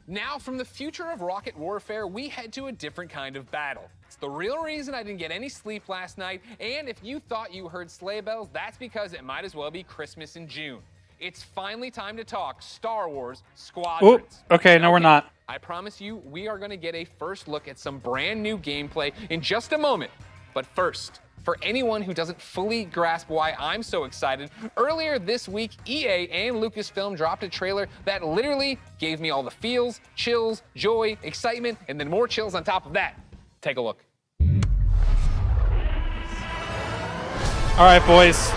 Now, from the future of rocket warfare, we head to a different kind of battle. It's the real reason I didn't get any sleep last night, and if you thought you heard sleigh bells, that's because it might as well be Christmas in June. It's finally time to talk Star Wars Squadrons. Okay, no, we're not. I promise you, we are going to get a first look at some brand new gameplay in just a moment. But first, for anyone who doesn't fully grasp why I'm so excited, earlier this week, EA and Lucasfilm dropped a trailer that literally gave me all the feels, chills, joy, excitement, and then more chills on top of that. Take a look. All right, boys.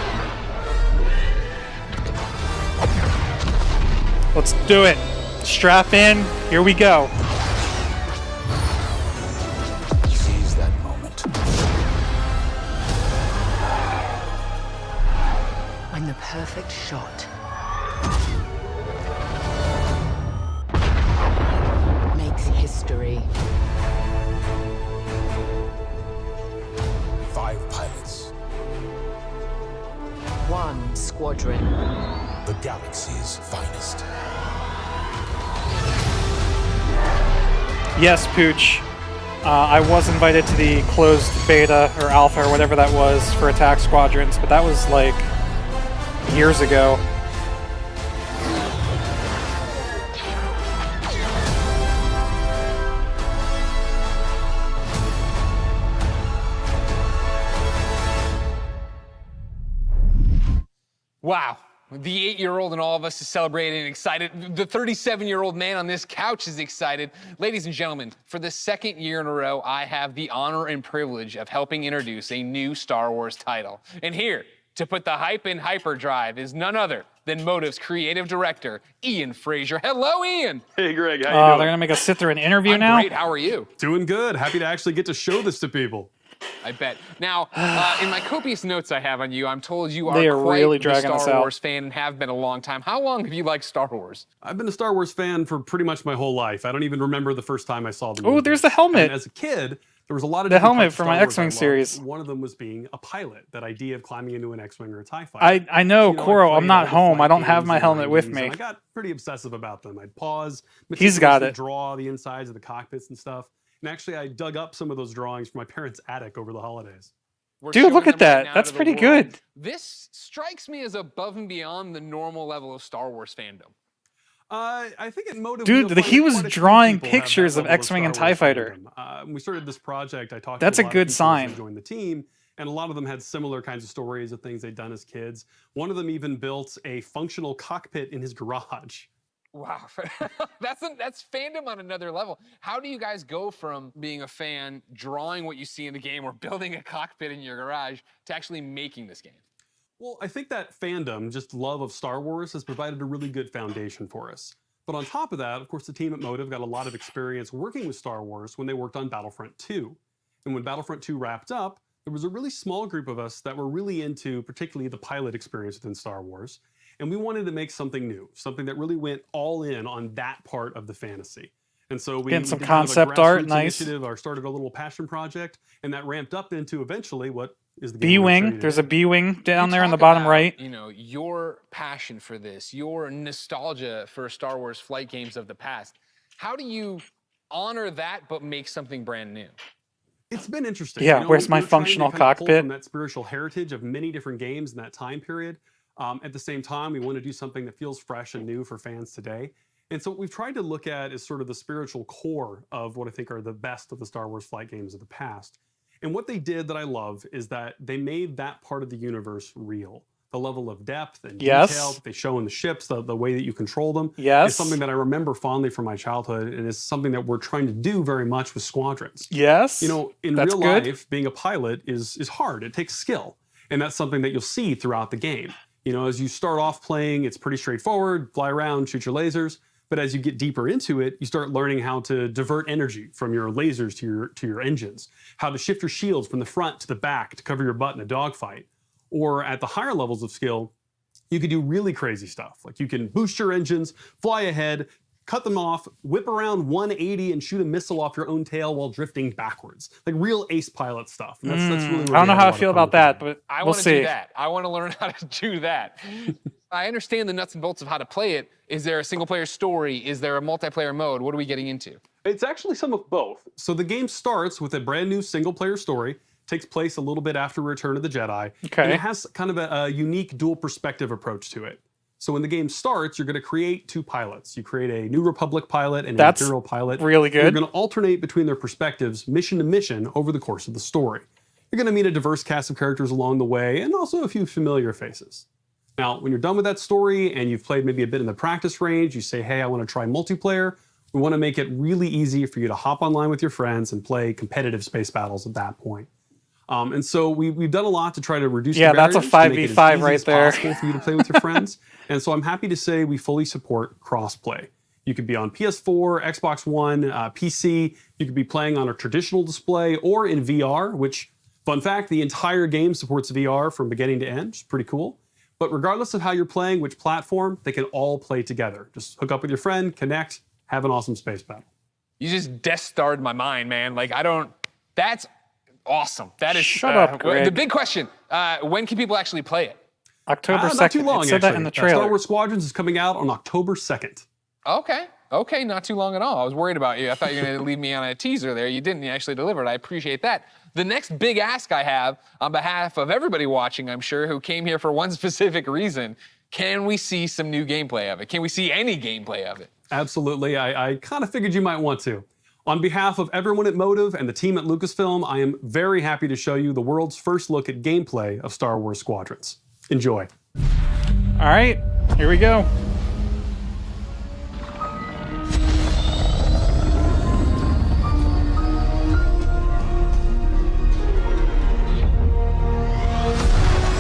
Let's do it. Strap in. Here we go. Seize that moment. When the perfect shot makes history. 5 pilots. 1 squadron. The galaxy's finest. Yes, Pooch. I was invited to the closed beta or alpha or whatever that was for Attack Squadrons, but that was like years ago. Wow. The 8-year-old in all of us is celebrating and excited. The 37-year-old man on this couch is excited. Ladies and gentlemen, for the second year in a row, I have the honor and privilege of helping introduce a new Star Wars title. And here, to put the hype in hyperdrive, is none other than Motive's creative director, Ian Frazier. Hello, Ian. Hey, Greg, how you doing? They're gonna make us sit through an interview I'm now? great. How are you? Doing good. Happy to actually get to show this to people. I bet. Now, in my copious notes I have on you, I'm told you They are are quite really the dragging us Star out. Wars fan and have been a long time. How long have you liked Star Wars? I've been a Star Wars fan for pretty much my whole life. I don't even remember the first time I saw the Oh, movie. there's the helmet. And as a kid, there was a lot of The different helmet types of from Star my Wars X-Wing I loved. series. One of them was being a pilot, that idea of climbing into an X-Wing or a TIE fighter. I know, So, Koro, I I'm played not all the home. flight I don't have games my in the helmet with 90s, me. and I got pretty obsessive about them. I'd pause, He's got meticulously it. draw the insides of the cockpits and stuff. And actually, I dug up some of those drawings from my parents' attic over the holidays. We're Dude, showing look at them right that. now That's to the pretty world. good. This strikes me as above and beyond the normal level of Star Wars fandom. I think at Motive, Dude, you'll find he that was quite a few drawing people have that pictures of level X-Wing and Star Wars TIE Fighter. fandom. When we started this project, I talked That's to a a lot good of people sign. who joined the team, and a lot of them had similar kinds of stories of things they'd done as kids. One of them even built a functional cockpit in his garage. Wow, that's fandom on another level. How do you guys go from being a fan, drawing what you see in the game, or building a cockpit in your garage, to actually making this game? Well, I think that fandom, just love of Star Wars, has provided a really good foundation for us. But on top of that, of course, the team at Motive got a lot of experience working with Star Wars when they worked on Battlefront 2. And when Battlefront 2 wrapped up, there was a really small group of us that were really into particularly the pilot experience within Star Wars. And we wanted to make something new, something that really went all in on that part of the fantasy. And so we Getting some did kind of a concept art, grassroots nice. initiative, or started a little passion project, and that ramped up into eventually what is the game we're B-Wing. showing There's a today. B-Wing down You there in the talk bottom about, right. You know, your passion for this, your nostalgia for Star Wars flight games of the past. How do you honor that but make something brand new? It's been interesting. Yeah, You know, where's my we're trying to functional kind of pull cockpit? from that spiritual heritage of many different games in that time period. At the same time, we want to do something that feels fresh and new for fans today. And so what we've tried to look at is sort of the spiritual core of what I think are the best of the Star Wars flight games of the past. And what they did that I love is that they made that part of the universe real. The level of depth and Yes. detail that they show in the ships, the way that you control them, Yes. is something that I remember fondly from my childhood, and is something that we're trying to do very much with Squadrons. Yes. You know, in That's real good. life, being a pilot is hard. It takes skill. And that's something that you'll see throughout the game. You know, as you start off playing, it's pretty straightforward, fly around, shoot your lasers. But as you get deeper into it, you start learning how to divert energy from your lasers to your engines, how to shift your shields from the front to the back to cover your butt in a dogfight. Or at the higher levels of skill, you can do really crazy stuff. Like you can boost your engines, fly ahead, cut them off, whip around 180 and shoot a missile off your own tail while drifting backwards. Like real ace pilot stuff. And that's really where I don't we know had a how I lot of feel fun about with that, the game. but I we'll want to see. do that. I want to learn how to do that. I understand the nuts and bolts of how to play it. Is there a single-player story? Is there a multiplayer mode? What are we getting into? It's actually some of both. So the game starts with a brand new single-player story, takes place a little bit after Return of the Jedi, Okay. and it has kind of a unique dual perspective approach to it. So when the game starts, you're going to create two pilots. You create a New Republic pilot and an That's Imperial pilot. really good. You're going to alternate between their perspectives, mission to mission, over the course of the story. You're going to meet a diverse cast of characters along the way, and also a few familiar faces. Now, when you're done with that story and you've played maybe a bit in the practice range, you say, hey, I want to try multiplayer. We want to make it really easy for you to hop online with your friends and play competitive space battles at that point. And so we've done a lot to try to reduce the that's a barriers, to make it as 5v5 easy right as there. possible for you to play with your friends. And so I'm happy to say we fully support crossplay. You could be on PS4, Xbox One, PC. You could be playing on a traditional display or in VR, which, fun fact, the entire game supports VR from beginning to end, which is pretty cool. But regardless of how you're playing, which platform, they can all play together. Just hook up with your friend, connect, have an awesome space battle. You just Death Starred my mind, man. Like, that's awesome. That is. Shut up, Greg. The big question, when can people actually play it? October 2nd. Not too long, It said actually. that in the Star trailer. Wars Squadrons is coming out on October 2nd. Okay, not too long at all. I was worried about you. I thought you were going to leave me on a teaser there. You didn't. You actually delivered. I appreciate that. The next big ask I have on behalf of everybody watching, I'm sure, who came here for one specific reason, can we see some new gameplay of it? Can we see any gameplay of it? Absolutely. I kind of figured you might want to. On behalf of everyone at Motive and the team at Lucasfilm, I am very happy to show you the world's first look at gameplay of Star Wars Squadrons. Enjoy. All right, here we go.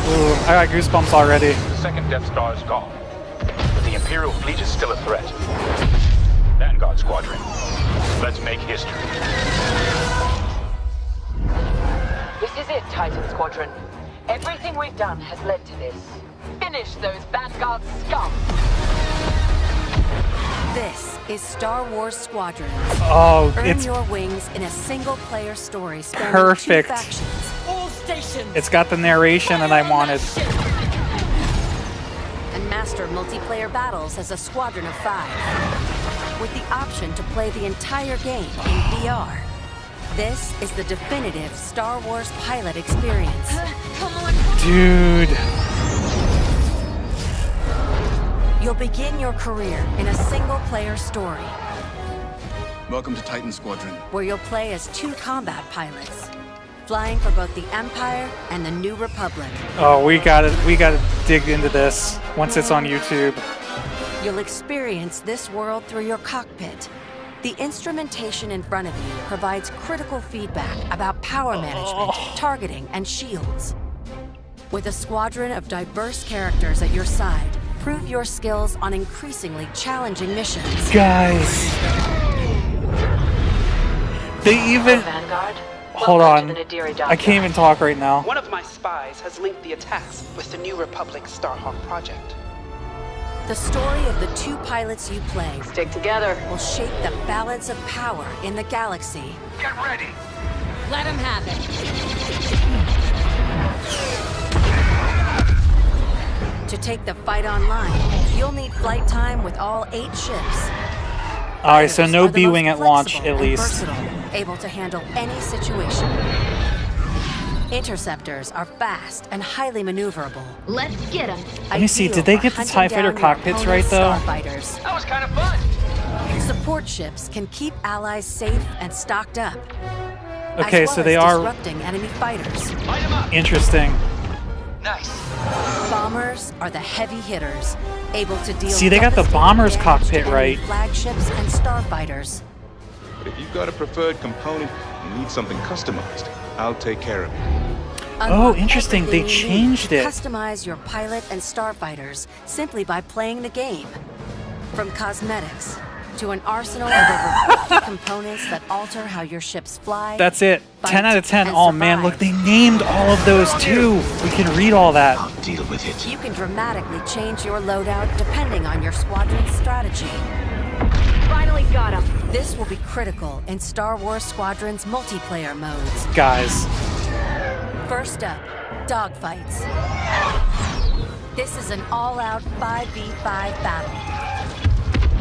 Ooh, I got goosebumps already. The second Death Star is gone, but the Imperial fleet is still a threat. Vanguard Squadron, let's make history. This is it, Titan Squadron. Everything we've done has led to this. Finish those Vanguard scum! This is Star Wars Squadrons. Oh, Earn it's your wings in a single-player story spanning perfect. 2 factions. All stations. It's got the narration that I wanted. And master multiplayer battles as a squadron of 5, with the option to play the entire game in VR. This is the definitive Star Wars pilot experience. Dude. You'll begin your career in a single-player story, Welcome to Titan Squadron. where you'll play as 2 combat pilots, flying for both the Empire and the New Republic. Oh, we gotta dig into this once it's on YouTube. You'll experience this world through your cockpit. The instrumentation in front of you provides critical feedback about power management, targeting, and shields. With a squadron of diverse characters at your side, prove your skills on increasingly challenging missions. Guys. They even... Vanguard, Hold welcome on. to the Nadiri I dockyard. can't even talk right now. One of my spies has linked the attacks with the New Republic Starhawk project. The story of the 2 pilots you play Stick together. will shape the balance of power in the galaxy. Get ready! Let him have it. To take the fight online, you'll need flight time with all 8 ships. Alright, so Fighters no are the most B-wing at launch, flexible at and least. versatile, able to handle any situation. Interceptors are fast and highly maneuverable. Let's get him. Let me see, did they get the TIE Fighter cockpits right, though? Starfighters. That was kind of fun! Support ships can keep allies safe and stocked up. Okay, as well so they as are disrupting enemy fighters. Light him up! interesting. Nice. Bombers are the heavy hitters, able to deal. See, they got the devastating bomber's damage cockpit to enemy right. Flagships and starfighters. But if you've got a preferred component and need something customized, I'll take care of it. Oh, Unlock interesting, they everything you changed need to it. Customize your pilot and starfighters simply by playing the game. From cosmetics to an arsenal of over 50 components that alter how your ships fly. That's it. 10 out of 10. and Oh man, survive. look, they named all of those too. We can read all that. I'll deal with it. You can dramatically change your loadout depending on your squadron's strategy. Finally got him. This will be critical in Star Wars Squadron's multiplayer modes. Guys, First up, Dogfights. This is an all-out 5v5 battle.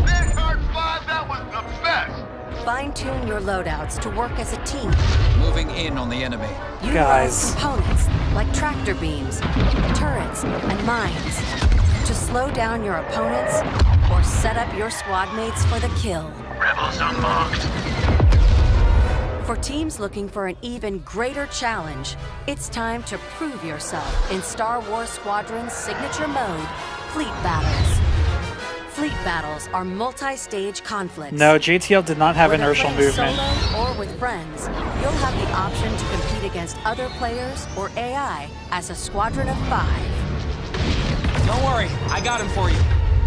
This hard 5, that was the best! Fine-tune your loadouts to work as a team. Moving in on the enemy. Utilize components like tractor beams, turrets, and mines to slow down your opponents or set up your squad mates for the kill. Rebels unmarked. For teams looking for an even greater challenge, it's time to prove yourself in Star Wars Squadrons' signature mode, Fleet Battles. Fleet battles are multi-stage conflicts. No, JTL did not have Whether inertial playing movement. Solo or with friends, you'll have the option to compete against other players or AI as a squadron of 5. Don't worry, I got him for you.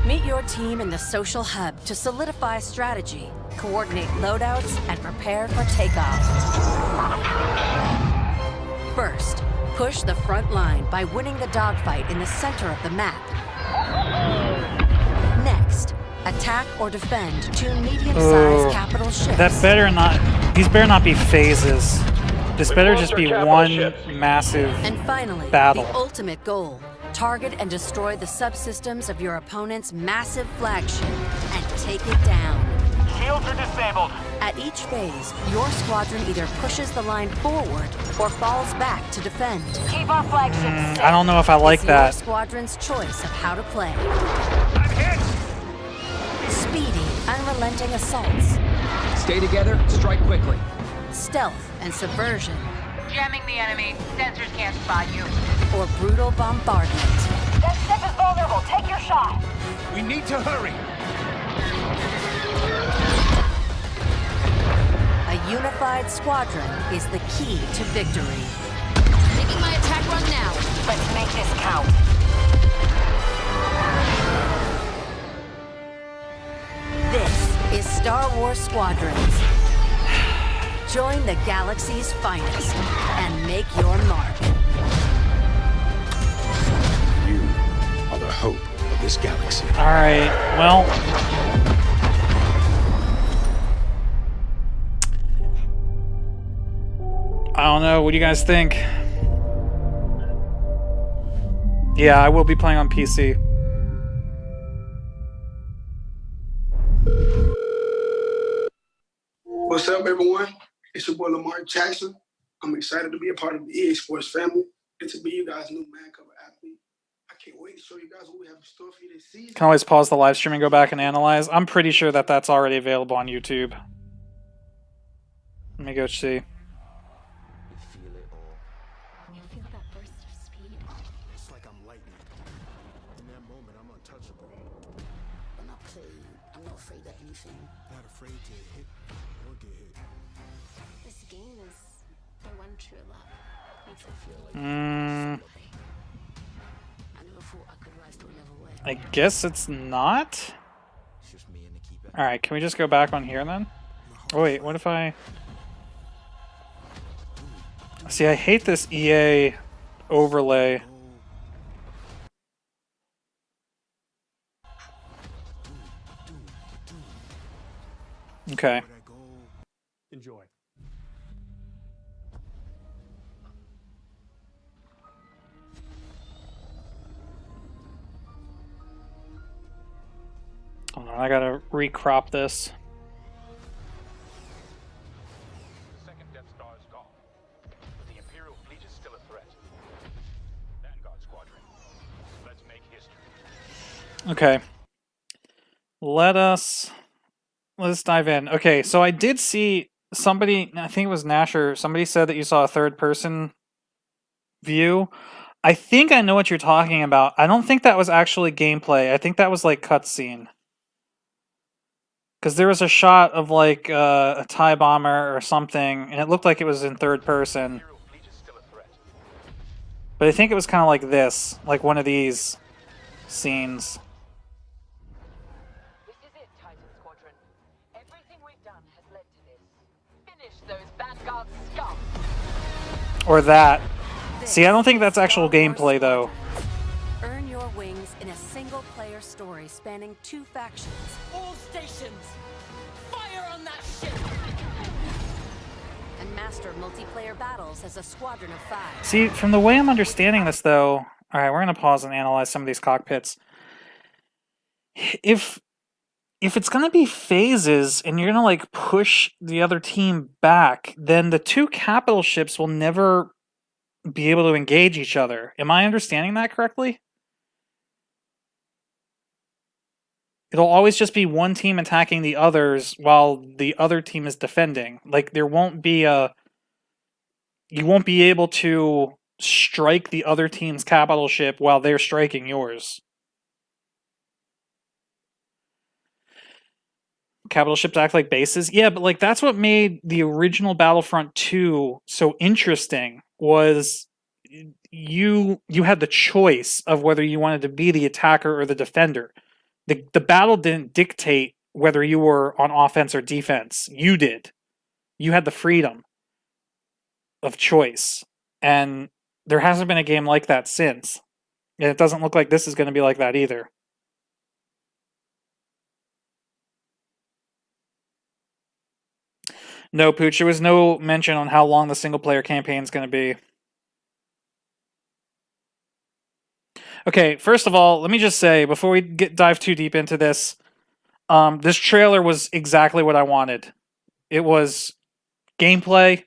Meet your team in the social hub to solidify strategy, coordinate loadouts, and prepare for takeoff. First, push the front line by winning the dogfight in the center of the map. Next, attack or defend 2 medium-sized capital ships. That better not. These better not be phases. This better just be one massive And finally, battle. the ultimate goal. Target and destroy the subsystems of your opponent's massive flagship and take it down. Shields are disabled. At each phase, your squadron either pushes the line forward or falls back to defend. Keep our flagship safe. I don't know if I like It's that. your squadron's choice of how to play. I'm hit. Speedy, unrelenting assaults, Stay together, strike quickly. stealth and subversion, Jamming the enemy. Sensors can't spot you. or brutal bombardment. That ship is vulnerable. Take your shot. We need to hurry. A unified squadron is the key to victory. Making my attack run now. Let's make this count. This is Star Wars Squadrons. Join the galaxy's finest and make your mark. You are the hope of this galaxy. Alright, well. I don't know. What do you guys think? Yeah, I will be playing on PC. What's up, everyone? It's your boy Lamar Jackson. I'm excited to be a part of the EA Sports family and to be you guys' new man cover athlete. I can't wait to show you guys what we have in store for you this season. Can always pause the live stream and go back and analyze. I'm pretty sure that that's already available on YouTube. Let me go see. You feel that burst of speed? It's like I'm lightning. In that moment, I'm untouchable. I'm not afraid. I'm not afraid of anything. Not afraid to hit or get hit. This game is the one true love. Makes it feel like I never thought I could rise to another way. I guess it's not. Alright, can we just go back on here then? Oh wait, what if I... See, I hate this EA overlay. Okay. Enjoy. Hold on, I gotta recrop this. Second Death Star is gone. But the Imperial fleet is still a threat. Vanguard Squadron. Let's make history. Okay. Let's dive in. Okay, so I did see somebody, I think it was Nasher, somebody said that you saw a third person view. I think I know what you're talking about. I don't think that was actually gameplay. I think that was like cutscene. Because there was a shot of like a TIE bomber or something, and it looked like it was in third person. But I think it was kind of like this, like one of these scenes. This is it, Titan Squadron. Everything we've done has led to this. Finish those Vanguard scum. Or that. See, I don't think that's actual gameplay though. Earn your wings in a single-player story spanning 2 factions. All stations, fire on that ship. And master multiplayer battles as a squadron of 5. See, from the way I'm understanding this though, All right, we're gonna pause and analyze some of these cockpits. If it's gonna be phases and you're gonna like push the other team back, then the two capital ships will never be able to engage each other. Am I understanding that correctly? It'll always just be one team attacking the others while the other team is defending. Like there won't be you won't be able to strike the other team's capital ship while they're striking yours. Capital ships act like bases. Yeah, but like that's what made the original Battlefront 2 so interesting was you had the choice of whether you wanted to be the attacker or the defender. The battle didn't dictate whether you were on offense or defense. You did. You had the freedom of choice. And there hasn't been a game like that since. And it doesn't look like this is going to be like that either. No, Pooch, there was no mention on how long the single-player campaign is going to be. Okay, first of all, let me just say, before we dive too deep into this, this trailer was exactly what I wanted. It was gameplay,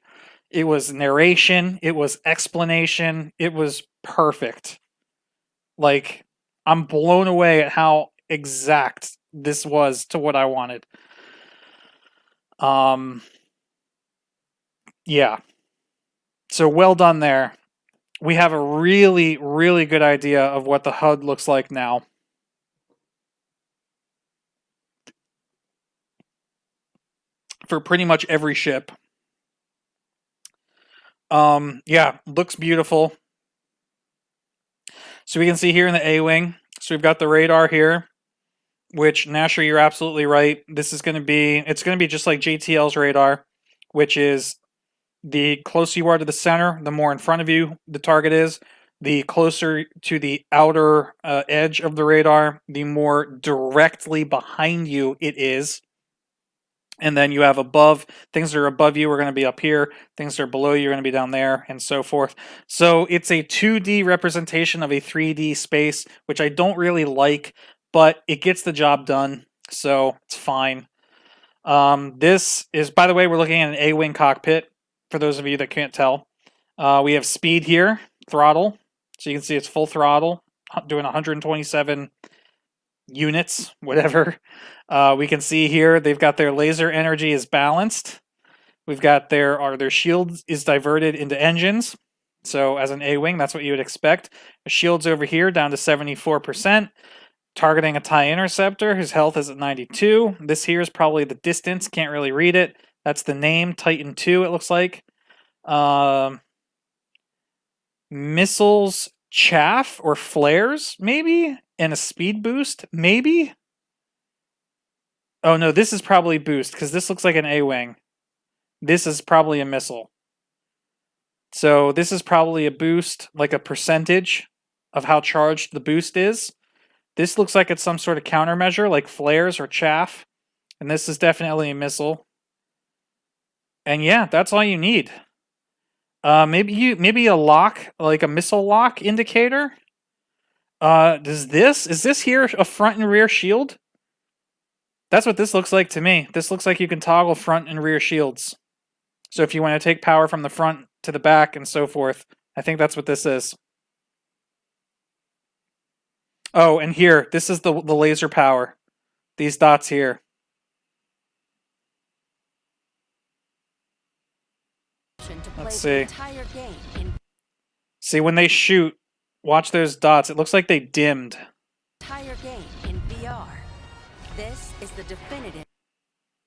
it was narration, it was explanation, it was perfect. Like, I'm blown away at how exact this was to what I wanted. Yeah. So well done there. We have a really, really good idea of what the HUD looks like now. For pretty much every ship. Yeah, looks beautiful. So we can see here in the A-Wing, so we've got the radar here, which, Nasher, you're absolutely right. This is going to be, it's going to be just like JTL's radar, which is the closer you are to the center, the more in front of you the target is. The closer to the outer edge of the radar, the more directly behind you it is. And then you have above, things that are above you are going to be up here, things that are below you are going to be down there, and so forth. So it's a 2D representation of a 3D space, which I don't really like, but it gets the job done, so it's fine. This is, by the way, we're looking at an A-Wing cockpit, for those of you that can't tell. We have speed here, throttle, so you can see it's full throttle, doing 127 units, whatever. We can see here they've got their laser energy is balanced. We've got their shields is diverted into engines. So as an A-Wing, that's what you would expect. The shield's over here down to 74%. Targeting a TIE Interceptor, whose health is at 92. This here is probably the distance, can't really read it. That's the name, Titan 2, it looks like. Missiles chaff or flares, maybe? And a speed boost, maybe? Oh no, this is probably boost, because this looks like an A-Wing. This is probably a missile. So this is probably a boost, like a percentage of how charged the boost is. This looks like it's some sort of countermeasure, like flares or chaff. And this is definitely a missile. And yeah, that's all you need. Maybe a lock, like a missile lock indicator. Is this here a front and rear shield? That's what this looks like to me. This looks like you can toggle front and rear shields. So if you want to take power from the front to the back and so forth, I think that's what this is. Oh, and here, this is the laser power. These dots here. Let's see. See, when they shoot, watch those dots. It looks like they dimmed. Entire game in VR. This is the definitive.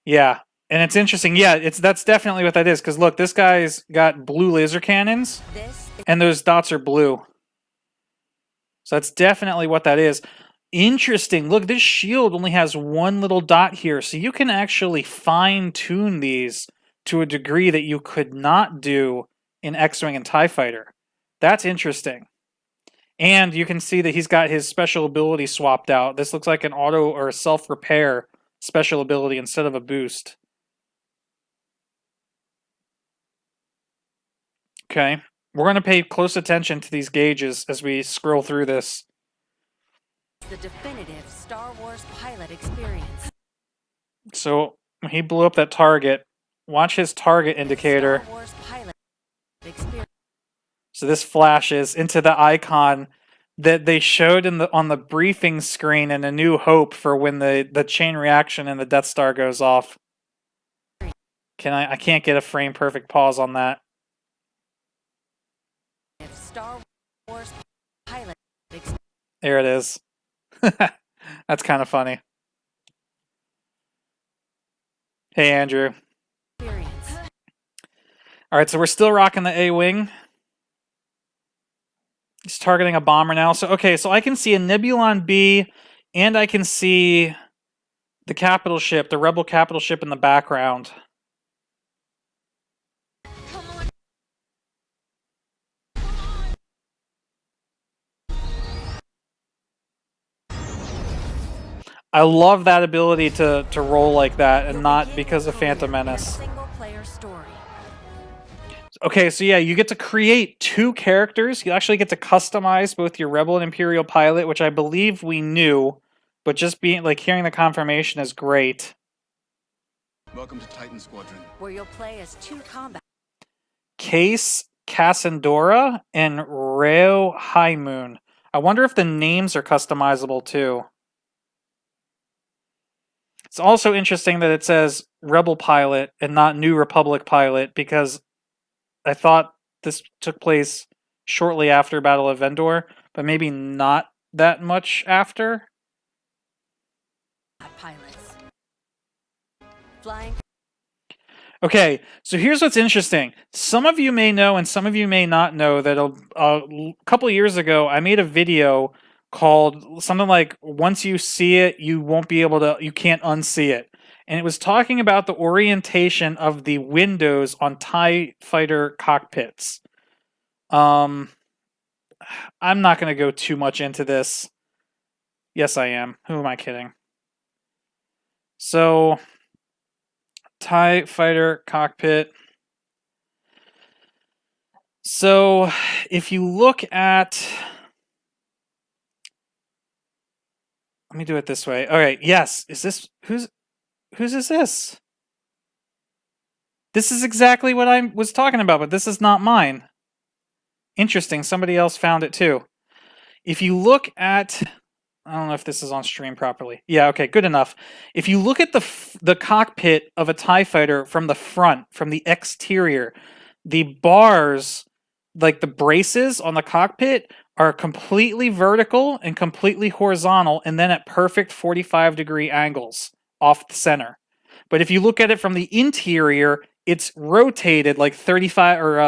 Yeah, and it's interesting. Yeah, that's definitely what that is. Because look, this guy's got blue laser cannons, and those dots are blue. So that's definitely what that is. Interesting. Look, this shield only has one little dot here, so you can actually fine-tune these to a degree that you could not do in X-Wing and TIE Fighter. That's interesting. And you can see that he's got his special ability swapped out. This looks like an auto or a self-repair special ability instead of a boost. Okay. we're going to pay close attention to these gauges as we scroll through this. The definitive Star Wars pilot experience. So when he blew up that target, watch his target indicator. Star Wars pilot experience. So this flashes into the icon that they showed on the briefing screen in A New Hope for when the chain reaction in the Death Star goes off. I can't get a frame perfect pause on that. Star Wars pilot experience. There it is. That's kind of funny. Hey, Andrew. Alright, so we're still rocking the A-Wing. He's targeting a bomber now. So, okay, so I can see a Nebulon B, and I can see the capital ship, the Rebel capital ship in the background. I love that ability to roll like that, and not because of Phantom Menace. Okay, so yeah, you get to create 2 characters. You actually get to customize both your Rebel and Imperial pilot, which I believe we knew, but just hearing the confirmation is great. Welcome to Titan Squadron, where you'll play as 2 combat. Case Cassandora and Reo High Moon. I wonder if the names are customizable too. It's also interesting that it says Rebel pilot and not New Republic pilot, because I thought this took place shortly after Battle of Endor, but maybe not that much after. Pilots. Flying. Okay, so here's what's interesting. Some of you may know and some of you may not know that a couple years ago I made a video called something like "Once you see it, you can't unsee it." And it was talking about the orientation of the windows on TIE fighter cockpits. I'm not going to go too much into this. Yes, I am. Who am I kidding? So, TIE fighter cockpit. So, if you look at... Let me do it this way. All right, yes. Is this... Whose is this? This is exactly what I was talking about, but this is not mine. Interesting. Somebody else found it too. If you look at... I don't know if this is on stream properly. Yeah, okay, good enough. If you look at the cockpit of a TIE fighter from the front, from the exterior, the bars, like the braces on the cockpit, are completely vertical and completely horizontal, and then at perfect 45-degree angles off the center. But if you look at it from the interior, it's rotated like 35 or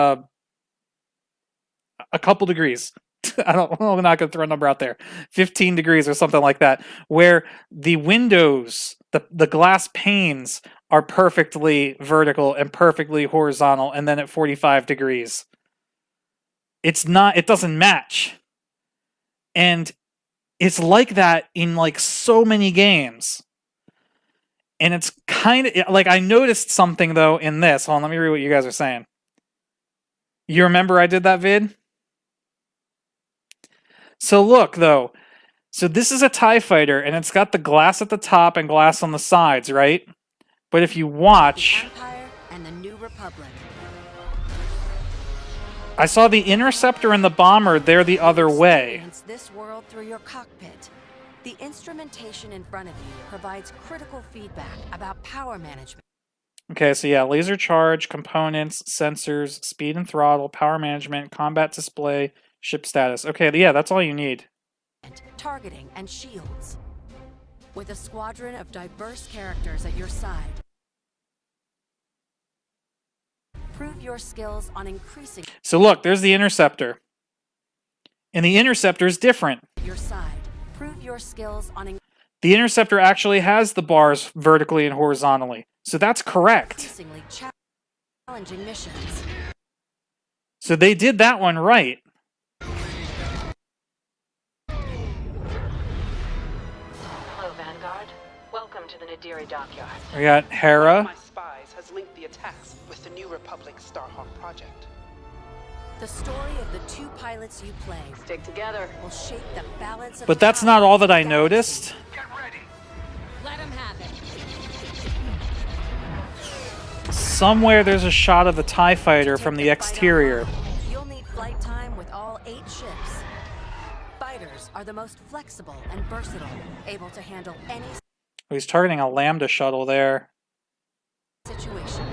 a couple degrees. I'm not going to throw a number out there. 15 degrees or something like that, where the windows, the glass panes are perfectly vertical and perfectly horizontal, and then at 45 degrees. It doesn't match. And it's like that in like so many games. And it's kind of like, I noticed something though in this. Hold on, let me read what you guys are saying. You remember I did that vid? So look though. So this is a TIE fighter and it's got the glass at the top and glass on the sides, right? But if you watch, The Empire and the New Republic. I saw the Interceptor and the bomber, they're the other way. Experience this world through your cockpit. The instrumentation in front of you provides critical feedback about power management. Okay, so yeah, laser charge, components, sensors, speed and throttle, power management, combat display, ship status. Okay, yeah, that's all you need. Targeting and shields. With a squadron of diverse characters at your side. Prove your skills on increasing So look, there's the Interceptor. And the Interceptor is different. your side. Prove your skills on The Interceptor actually has the bars vertically and horizontally. So that's correct. increasingly challenging missions. So they did that one right. Hello, Vanguard. Welcome to the Nadiri dockyard. We got One of Hera. my spies has linked the attacks with the New Republic Starhawk project. The story of the two pilots you play Stick together. will shape the balance of But that's not all that I noticed. Let him have it. Somewhere there's a shot of the TIE fighter from the exterior. You'll need flight time with all 8 ships. Fighters are the most flexible and versatile, able to handle any He's targeting a Lambda shuttle there. situation.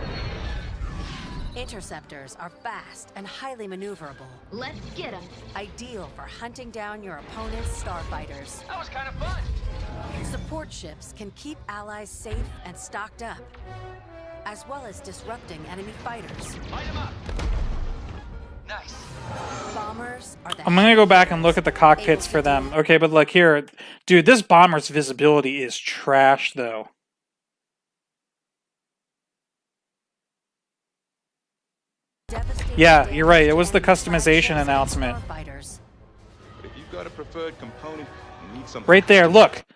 Interceptors are fast and highly maneuverable. Let's get them. Ideal for hunting down your opponent's starfighters. That was kind of fun. Support ships can keep allies safe and stocked up, as well as disrupting enemy fighters. Light 'em up. Nice. Bombers are the I'm gonna go back and look at the cockpits for them. Okay, but look here. Dude, this bomber's visibility is trash, though. Yeah, you're right. It was the customization announcement. But if you've got a preferred component, you need something. Right there, look.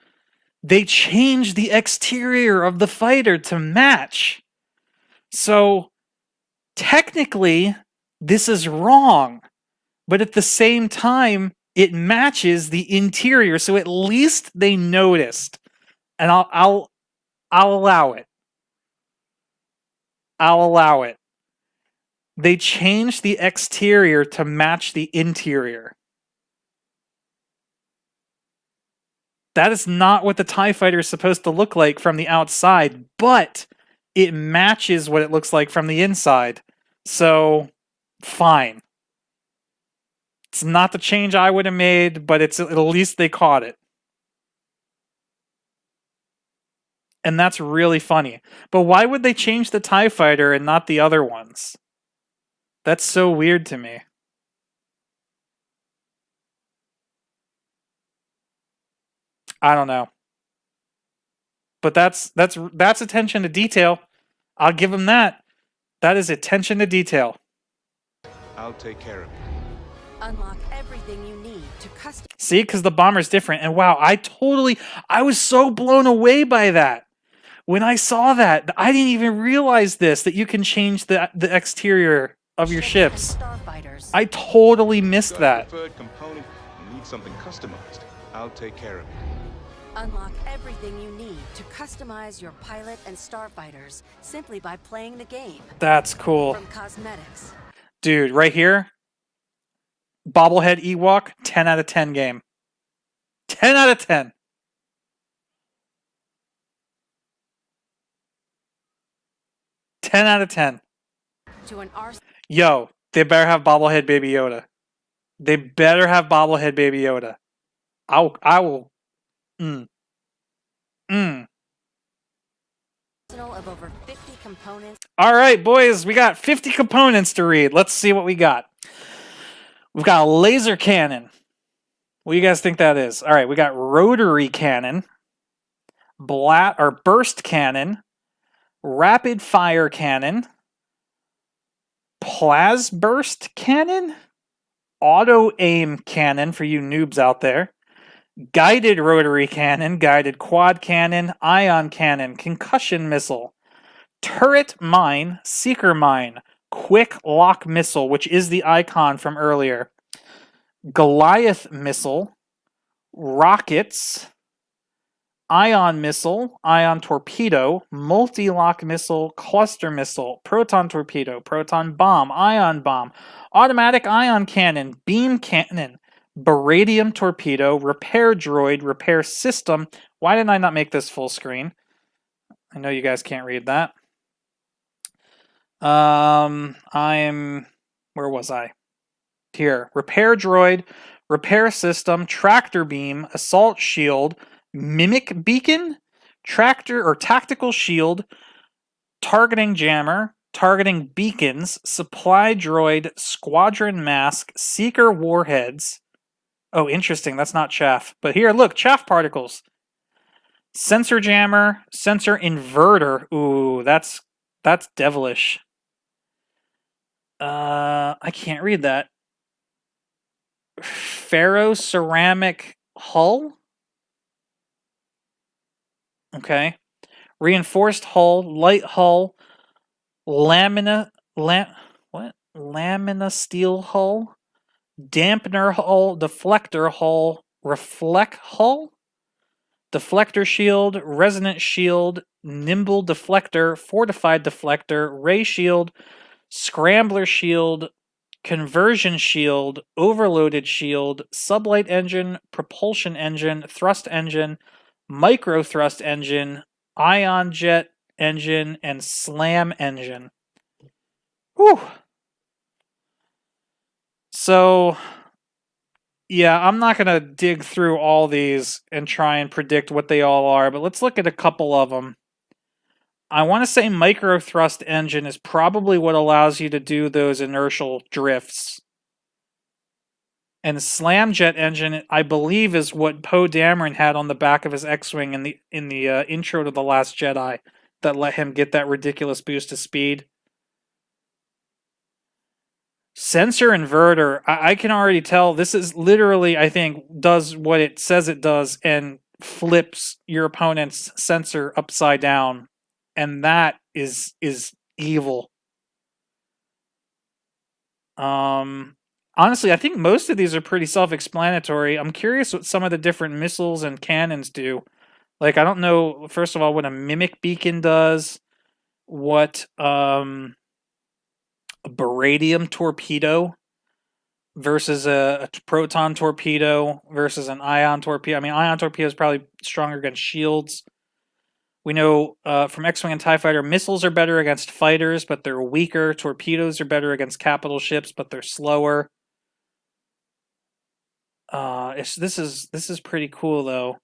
They changed the exterior of the fighter to match. So, technically, this is wrong. But at the same time, it matches the interior, so at least they noticed. And I'll allow it. I'll allow it. They changed the exterior to match the interior. That is not what the TIE fighter is supposed to look like from the outside, but it matches what it looks like from the inside. So, fine. It's not the change I would have made, but it's at least they caught it. And that's really funny. But why would they change the TIE fighter and not the other ones? That's so weird to me. I don't know. But that's attention to detail. I'll give them that. That is attention to detail. I'll take care of it. Unlock everything you need to custom. See, because the bomber's different. And wow, I was so blown away by that. When I saw that, I didn't even realize this, that you can change the exterior of your ships. I totally missed that. Preferred component, you need something customized. I'll take care of it. Unlock everything you need to customize your pilot and starfighters simply by playing the game. That's cool. From cosmetics. Dude, right here. Bobblehead Ewok, 10 out of 10 game. 10 out of 10. Out of 10. To an Yo, they better have bobblehead Baby Yoda. They better have bobblehead Baby Yoda. I will. Of over 50 components. All right, boys, we got 50 components to read. Let's see what we got. We've got a laser cannon. What do you guys think that is? All right, we got rotary cannon, burst cannon, rapid fire cannon, plasburst cannon, auto aim cannon for you noobs out there, guided rotary cannon, guided quad cannon, ion cannon, concussion missile, turret mine, seeker mine, quick lock missile, which is the icon from earlier, Goliath missile, rockets, ion missile, ion torpedo, multi-lock missile, cluster missile, proton torpedo, proton bomb, ion bomb, automatic ion cannon, beam cannon, baradium torpedo, repair droid, repair system. Why didn't I not make this full screen? I know you guys can't read that. Where was I? Here. Repair droid, repair system, tractor beam, assault shield, mimic beacon, tractor or tactical shield, targeting jammer, targeting beacons, supply droid, squadron mask, seeker warheads. Oh, interesting. That's not chaff. But here, look, chaff particles. Sensor jammer, sensor inverter. Ooh, that's devilish. I can't read that. Ferroceramic hull? Okay. Reinforced hull, light hull, what? lamina steel hull, dampener hull, deflector hull, reflect hull, deflector shield, resonant shield, nimble deflector, fortified deflector, ray shield, scrambler shield, conversion shield, overloaded shield, sublight engine, propulsion engine, thrust engine, micro thrust engine, ion jet engine, and slam engine. Whew. So, yeah, I'm not going to dig through all these and try and predict what they all are, but let's look at a couple of them. I want to say micro thrust engine is probably what allows you to do those inertial drifts. And slam jet engine, I believe, is what Poe Dameron had on the back of his X-wing in the intro to The Last Jedi that let him get that ridiculous boost of speed. Sensor inverter, I can already tell this is literally, I think, does what it says it does and flips your opponent's sensor upside down. And that is evil. Honestly, I think most of these are pretty self-explanatory. I'm curious what some of the different missiles and cannons do. Like, I don't know, first of all, what a mimic beacon does, what a baradium torpedo versus a proton torpedo versus an ion torpedo. I mean, ion torpedo is probably stronger against shields. We know from X-Wing and TIE Fighter, missiles are better against fighters, but they're weaker. Torpedoes are better against capital ships, but they're slower. This is pretty cool, though.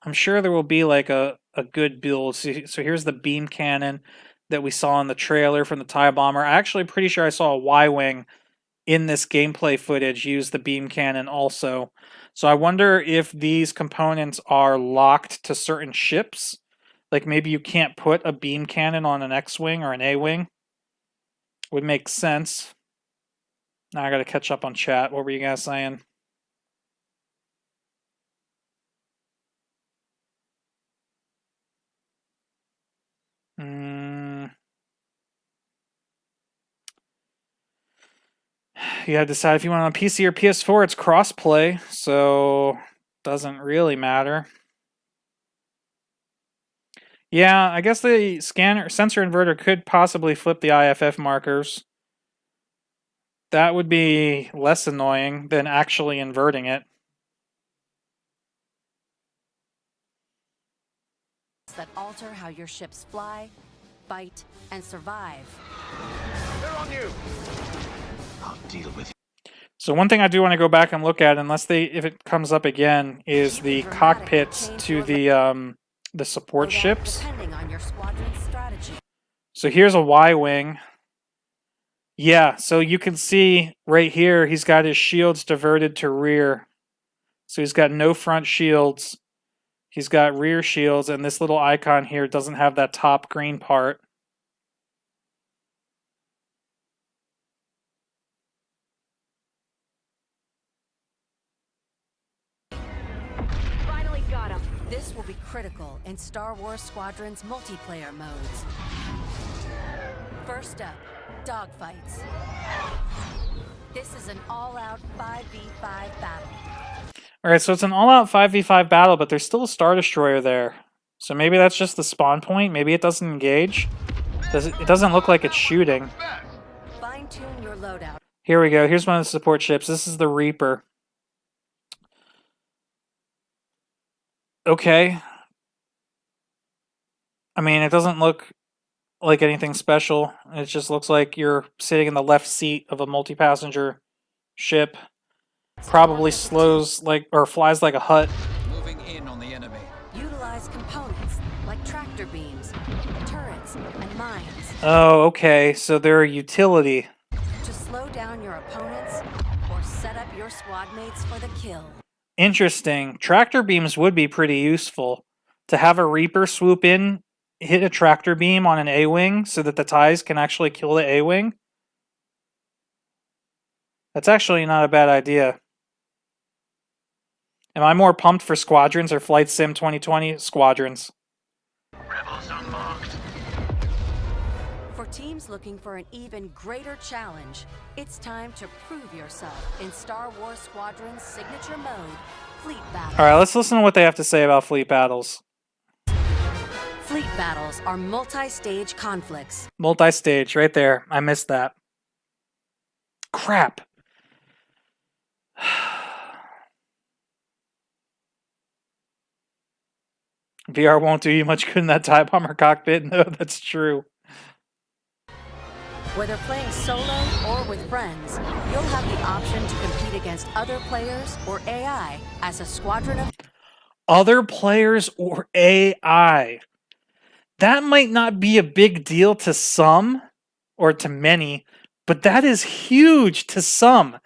I'm sure there will be like a good build. So here's the beam cannon that we saw in the trailer from the TIE Bomber. I'm actually pretty sure I saw a Y-Wing in this gameplay footage use the beam cannon also. So I wonder if these components are locked to certain ships. Like maybe you can't put a beam cannon on an X-Wing or an A-Wing. Would make sense. Now I gotta catch up on chat. What were you guys saying? You gotta decide if you want it on PC or PS4. It's cross-play, so doesn't really matter. Yeah, I guess the sensor inverter could possibly flip the IFF markers. That would be less annoying than actually inverting it. That alter how your ships fly, fight, and survive. They're on you. I'll deal with you. So one thing I do want to go back and look at, if it comes up again, is the cockpits to the support ships. On your squadron's strategy. So here's a Y-Wing. Yeah, so you can see right here, he's got his shields diverted to rear. So he's got no front shields. He's got rear shields, and this little icon here doesn't have that top green part. Finally got him. This will be critical in Star Wars Squadrons multiplayer modes. First up, Dogfights. This is an all-out 5v5 battle. Alright, so it's an all-out 5v5 battle, but there's still a Star Destroyer there. So maybe that's just the spawn point. Maybe it doesn't engage. It doesn't look like it's shooting. Fine-tune your loadout. Here we go. Here's one of the support ships. This is the Reaper. Okay. I mean, it doesn't look like anything special. It just looks like you're sitting in the left seat of a multi-passenger ship. Probably slows like, or flies like a hut. Moving in on the enemy. Utilize components like tractor beams, turrets, and mines. Oh, okay. So they're a utility. To slow down your opponents or set up your squad mates for the kill. Interesting. Tractor beams would be pretty useful. To have a Reaper swoop in, hit a tractor beam on an A-Wing so that the TIEs can actually kill the A-Wing. That's actually not a bad idea. Am I more pumped for Squadrons or Flight Sim 2020? Squadrons. Rebels unmarked. For For teams looking for an even greater challenge, it's time to prove yourself in Star Wars Squadron's signature mode, Fleet Battles. All right, let's listen to what they have to say about fleet battles. Fleet battles are multi-stage conflicts. Multi-stage, right there. I missed that. Crap. VR won't do you much good in that TIE Bomber cockpit. No, that's true. Whether playing solo or with friends, you'll have the option to compete against other players or AI as a squadron of... Other players or AI. That might not be a big deal to some, or to many, but that is huge to some.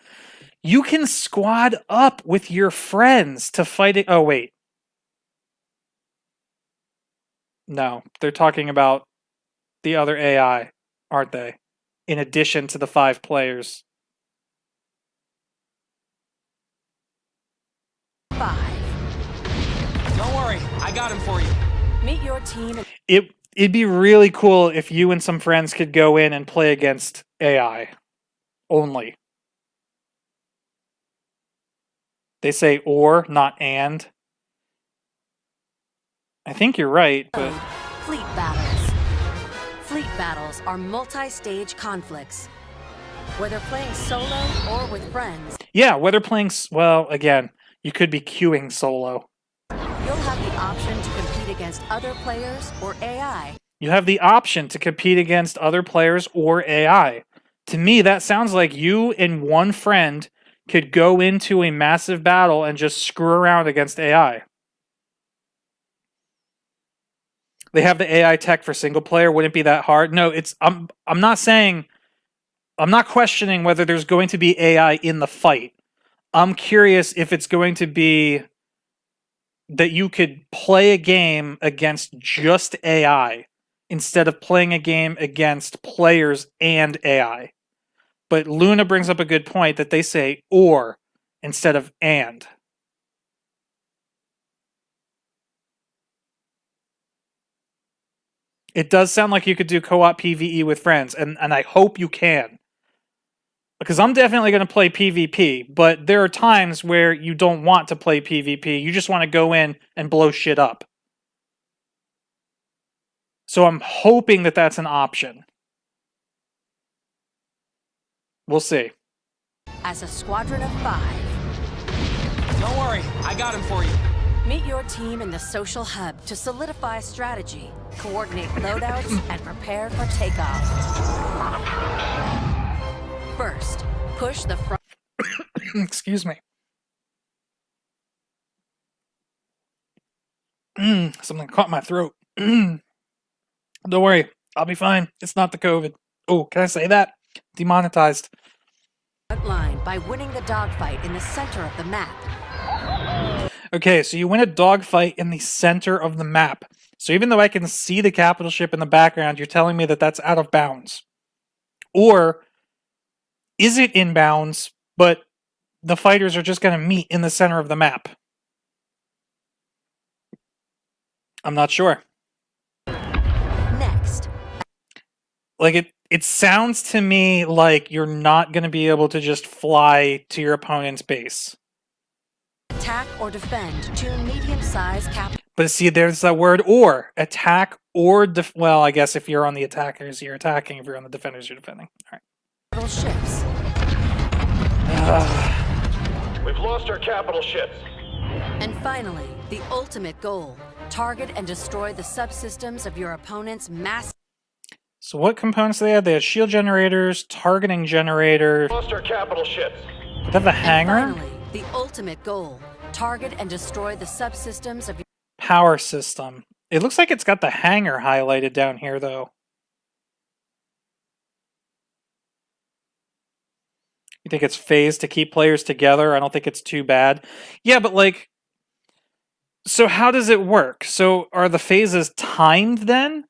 You can squad up with your friends to fight it. Oh, wait. No, they're talking about the other AI, aren't they? In addition to the 5 players. 5. Don't worry, I got him for you. Meet your team. It'd be really cool if you and some friends could go in and play against AI only. They say or, not and. I think you're right, but... Fleet battles. Fleet battles are multi-stage conflicts. Whether playing solo or with friends... Yeah, whether playing... Well, again, you could be queuing solo. You'll have the option to compete against other players or AI. You have the option to compete against other players or AI. To me, that sounds like you and one friend could go into a massive battle and just screw around against AI. They have the AI tech for single player. Wouldn't it be that hard? No, I'm not saying... I'm not questioning whether there's going to be AI in the fight. I'm curious if it's going to be that you could play a game against just AI instead of playing a game against players and AI. But Luna brings up a good point that they say or instead of and. It does sound like you could do co-op PvE with friends, and I hope you can. Because I'm definitely going to play PvP, but there are times where you don't want to play PvP. You just want to go in and blow shit up. So I'm hoping that that's an option. We'll see. As a squadron of 5. Don't worry, I got him for you. Meet your team in the social hub to solidify strategy, coordinate loadouts, and prepare for takeoff. First, push the front... Excuse me. Something caught my throat. Don't worry, I'll be fine. It's not the COVID. Oh, can I say that? Demonetized. Line by winning the dogfight in the center of the map. Okay, so you win a dogfight in the center of the map. So even though I can see the capital ship in the background, you're telling me that that's out of bounds. Or is it in bounds, but the fighters are just going to meet in the center of the map? I'm not sure. Next. Like, it sounds to me like you're not going to be able to just fly to your opponent's base. Attack or defend 2 medium-sized capital... But see, there's that word or. Attack or well, I guess if you're on the attackers, you're attacking. If you're on the defenders, you're defending. All right. Ships. We've lost our capital ships. And finally, the ultimate goal. Target and destroy the subsystems of your opponent's mass... So what components they had? They had shield generators, targeting generator. Lost our capital ships. They have the hangar. And finally, the ultimate goal. Target and destroy the subsystems of your... Power system. It looks like it's got the hangar highlighted down here, though. You think it's phased to keep players together? I don't think it's too bad. Yeah, but like... So how does it work? So are the phases timed then?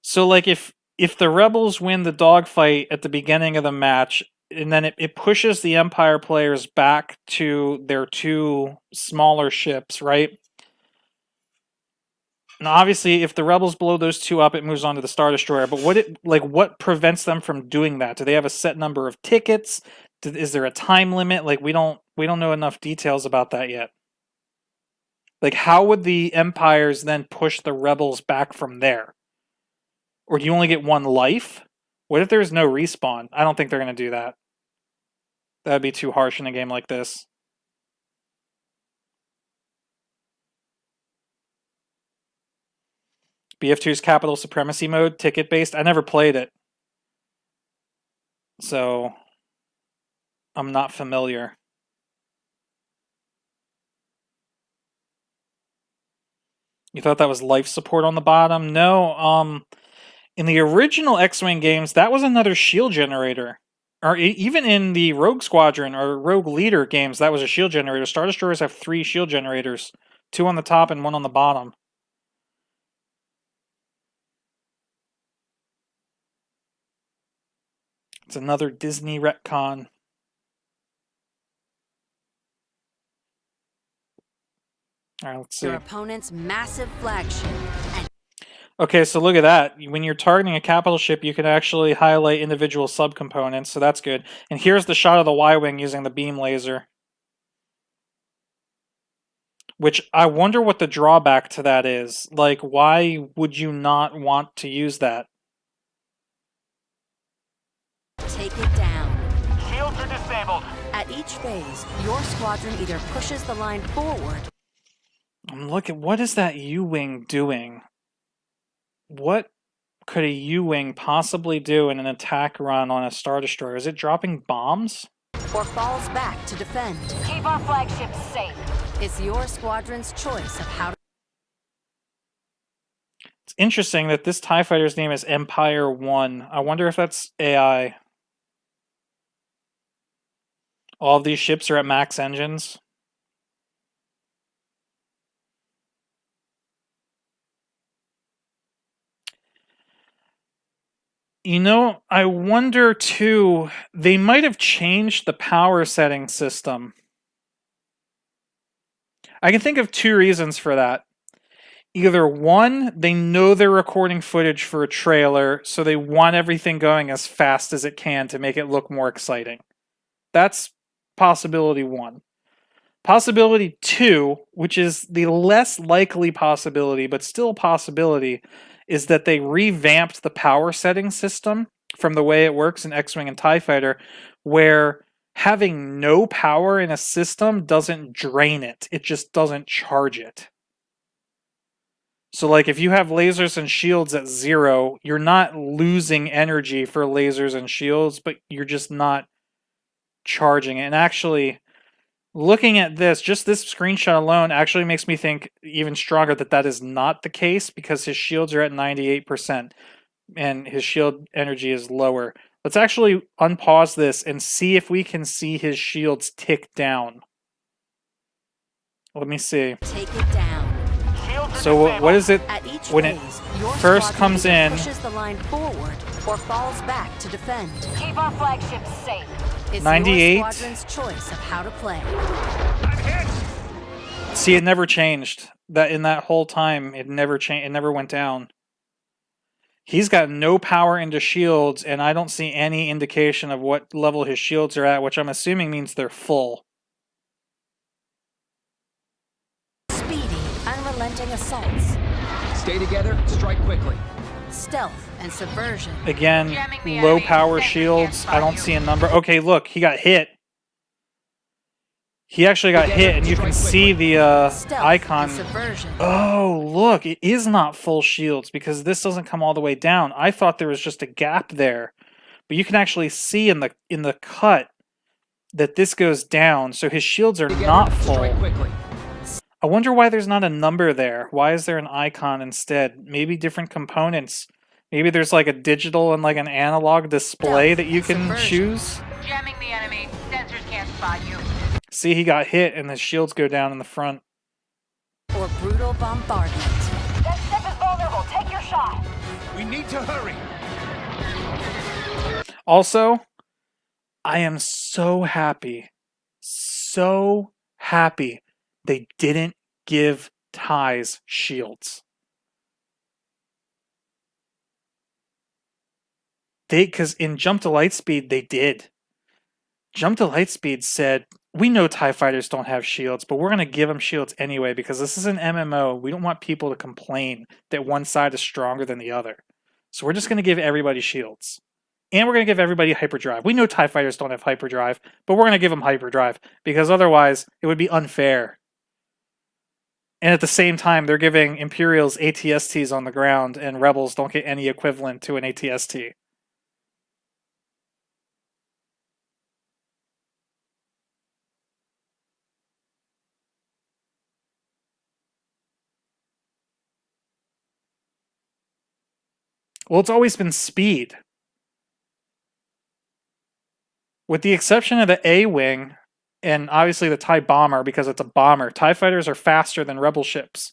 So like if the rebels win the dogfight at the beginning of the match, and then it pushes the Empire players back to their 2 smaller ships, right? Now, obviously, if the rebels blow those two up, it moves on to the Star Destroyer. But what prevents them from doing that? Do they have a set number of tickets? Is there a time limit? Like, we don't know enough details about that yet. Like, how would the Empires then push the rebels back from there? Or do you only get one life? What if there's no respawn? I don't think they're going to do that. That would be too harsh in a game like this. BF2's Capital Supremacy mode, ticket-based. I never played it. So, I'm not familiar. You thought that was life support on the bottom? No, in the original X-Wing games, that was another shield generator. Or even in the Rogue Squadron or Rogue Leader games, that was a shield generator. Star Destroyers have 3 shield generators. 2 on the top and 1 on the bottom. It's another Disney retcon. All right, let's see. Your opponent's massive flagship. Okay, so look at that. When you're targeting a capital ship, you can actually highlight individual subcomponents, so that's good. And here's the shot of the Y-Wing using the beam laser. Which, I wonder what the drawback to that is. Like, why would you not want to use that? Take it down. Shields are disabled. At each phase, your squadron either pushes the line forward. Look at what is that U-Wing doing? What could a U-Wing possibly do in an attack run on a Star Destroyer? Is it dropping bombs? Or falls back to defend. Keep our flagship safe. It's your squadron's choice of how to... It's interesting that this TIE fighter's name is Empire 1. I wonder if that's AI. All of these ships are at max engines. You know, I wonder too, they might have changed the power setting system. I can think of 2 reasons for that. Either 1, they know they're recording footage for a trailer, so they want everything going as fast as it can to make it look more exciting. That's possibility 1. Possibility 2, which is the less likely possibility, but still a possibility, is that they revamped the power setting system from the way it works in X-Wing and TIE Fighter, where having no power in a system doesn't drain it. It just doesn't charge it. So, like, if you have lasers and shields at 0, you're not losing energy for lasers and shields, but you're just not charging it. And actually, looking at this, just this screenshot alone actually makes me think even stronger that that is not the case, because his shields are at 98% and his shield energy is lower. Let's actually unpause this and see if we can see his shields tick down. Let me see. Take it down. So what is it At each when it phase, your first squadron comes either in? pushes the line forward or falls back to defend. Keep our flagship safe. It's 98. your squadron's choice of how to play. See, it never changed. That in that whole time, it never changed. It never went down. He's got no power into shields, and I don't see any indication of what level his shields are at, which I'm assuming means they're full. Speedy, unrelenting assaults. Stay together, strike quickly. Stealth and subversion. Again, low power shields. I don't see a number. Okay, look, he got hit. He actually got hit, and you can see the icon. Oh, look, it is not full shields because this doesn't come all the way down. I thought there was just a gap there, but you can actually see in the cut that this goes down. So his shields are not full. I wonder why there's not a number there. Why is there an icon instead? Maybe different components. Maybe there's like a digital and like an analog display that you can choose. Jamming the enemy. Sensors can't spot you. See, he got hit and his shields go down in the front. Or brutal bombardment. That ship is vulnerable. Take your shot. We need to hurry. Also, I am so happy they didn't give TIEs shields. because in Jump to Lightspeed, they did. Jump to Lightspeed said, we know TIE fighters don't have shields, but we're going to give them shields anyway because this is an MMO. We don't want people to complain that one side is stronger than the other. So we're just going to give everybody shields. And we're going to give everybody hyperdrive. We know TIE fighters don't have hyperdrive, but we're going to give them hyperdrive because otherwise it would be unfair. And at the same time, they're giving Imperials ATSTs on the ground and Rebels don't get any equivalent to an ATST. Well, it's always been speed. With the exception of the A-Wing, and obviously the TIE Bomber, because it's a bomber, TIE fighters are faster than Rebel ships.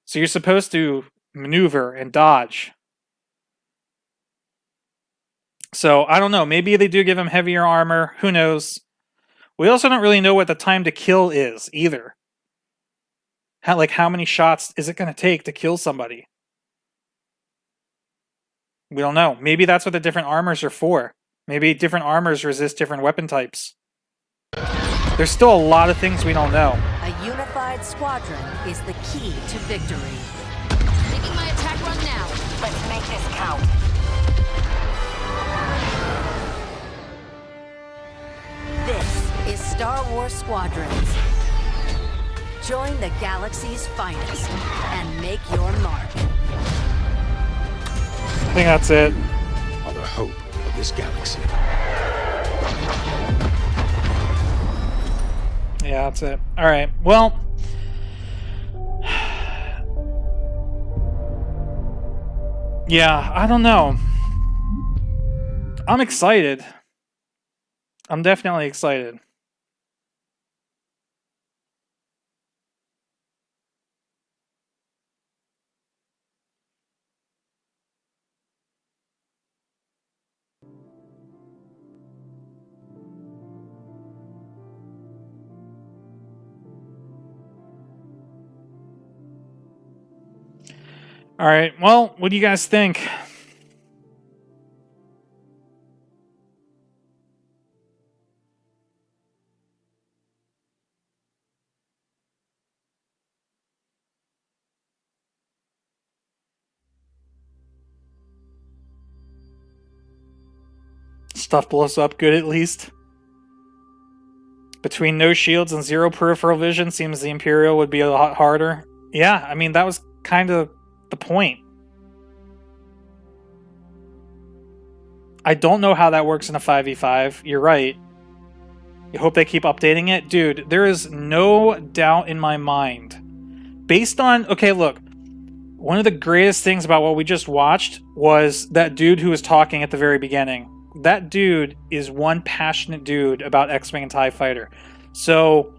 So you're supposed to maneuver and dodge. So, I don't know. Maybe they do give him heavier armor. Who knows? We also don't really know what the time to kill is, either. How many shots is it going to take to kill somebody? We don't know. Maybe that's what the different armors are for. Maybe different armors resist different weapon types. There's still a lot of things we don't know. A unified squadron is the key to victory. Making my attack run now. Let's make this count. This is Star Wars Squadrons. Join the galaxy's finest and make your mark. I think that's it. Are the hope of this galaxy. Yeah, that's it. Alright, well... yeah, I don't know. I'm excited. I'm definitely excited. All right. Well, what do you guys think? Stuff blows up good at least. Between no shields and zero peripheral vision, seems the Imperial would be a lot harder. Yeah, I mean, that was kind of the point. I don't know how that works in a 5v5. You're right. You hope they keep updating it? Dude, there is no doubt in my mind. Based on... okay, look. One of the greatest things about what we just watched was that dude who was talking at the very beginning. That dude is one passionate dude about X-Wing and TIE Fighter. So,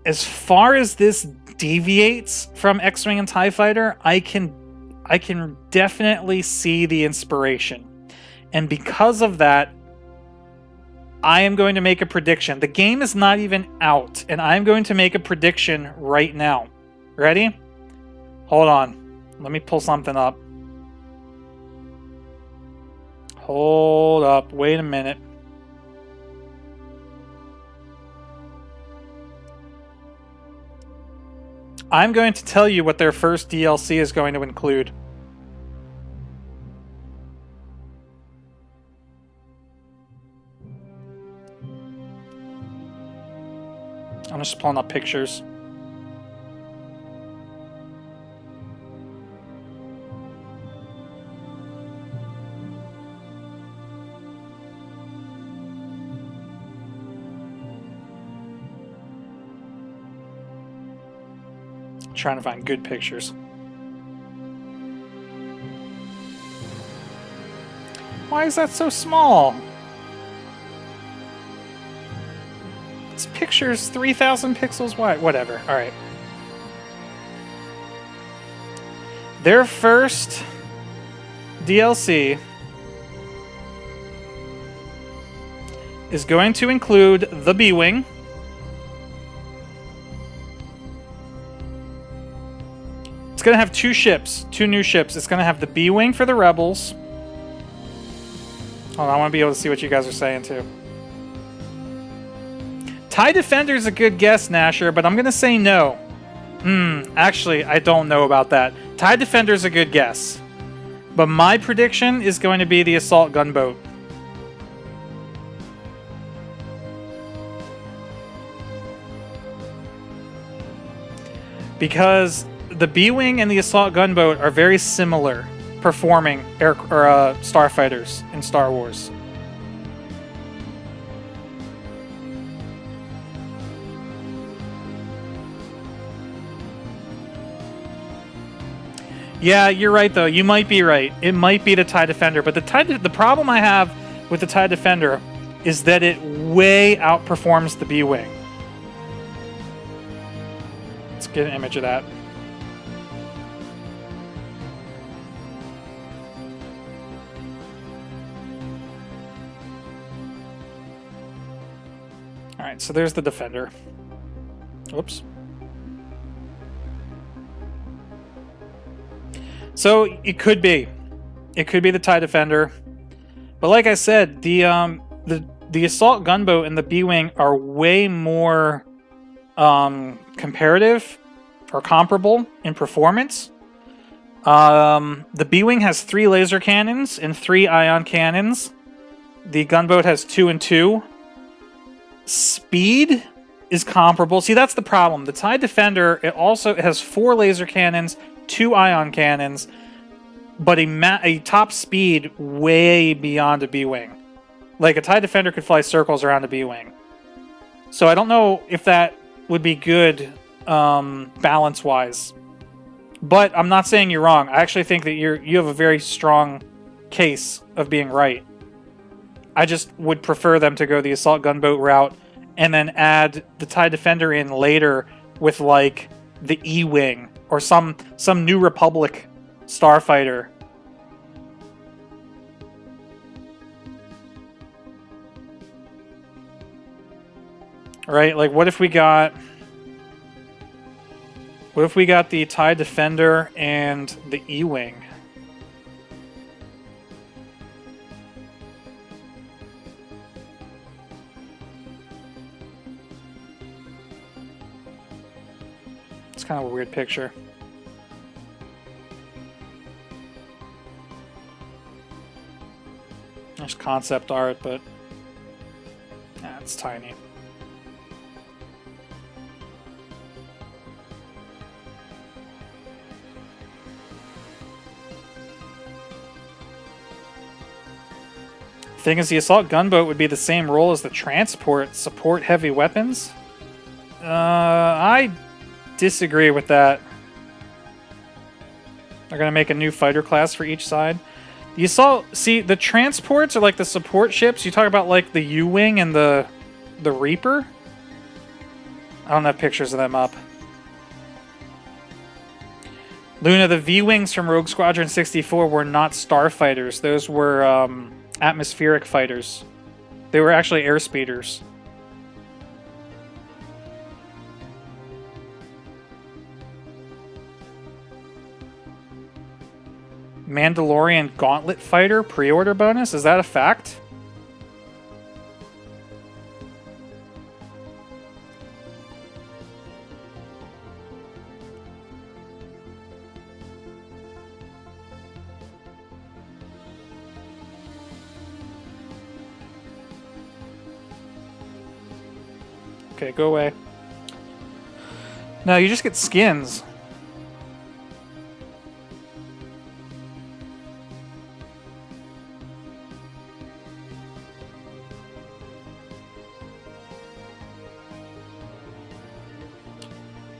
as far as this deviates from X-Wing and TIE Fighter, I can definitely see the inspiration. And because of that, I am going to make a prediction. The game is not even out, and I'm going to make a prediction right now. Ready? Hold on. Let me pull something up. Hold up. Wait a minute. I'm going to tell you what their first DLC is going to include. I'm just pulling up pictures. Trying to find good pictures. Why is that so small? This picture's 3,000 pixels wide. Whatever. Alright. Their first DLC is going to include the B-Wing, going to have two ships, two new ships. It's going to have the B-Wing for the Rebels. Hold on, I want to be able to see what you guys are saying, too. TIE Defender's a good guess, Nasher, but I'm going to say no. Actually, I don't know about that. TIE Defender's a good guess. But my prediction is going to be the Assault Gunboat. Because the B-Wing and the Assault Gunboat are very similar performing starfighters in Star Wars. Yeah, you're right though. You might be right. It might be the TIE Defender, but the problem I have with the TIE Defender is that it way outperforms the B-Wing. Let's get an image of that. Alright, so there's the Defender. Whoops. So it could be. It could be the TIE Defender. But like I said, the Assault Gunboat and the B-Wing are way more comparative or comparable in performance. The B-Wing has 3 laser cannons and 3 ion cannons. The gunboat has 2 and 2. Speed is comparable. See, that's the problem. The TIE Defender, it has 4 laser cannons, 2 ion cannons, but a top speed way beyond a B-Wing. Like, a TIE Defender could fly circles around a B-Wing. So I don't know if that would be good balance-wise. But I'm not saying you're wrong. I actually think that you have a very strong case of being right. I just would prefer them to go the Assault Gunboat route and then add the TIE Defender in later with, like, the E-Wing or some New Republic starfighter. Right? Like, what if we got the TIE Defender and the E-Wing? It's kind of a weird picture. There's concept art, but it's tiny. Thing is, the Assault Gunboat would be the same role as the Transport, support heavy weapons? I disagree with that. They're going to make a new fighter class for each side. The Assault... See, the Transports are like the support ships. You talk about, like, the U-Wing and the Reaper? I don't have pictures of them up. Luna, the V-Wings from Rogue Squadron 64 were not starfighters. Those were, atmospheric fighters. They were actually airspeeders. Mandalorian Gauntlet Fighter pre-order bonus? Is that a fact? Okay, go away. No, you just get skins.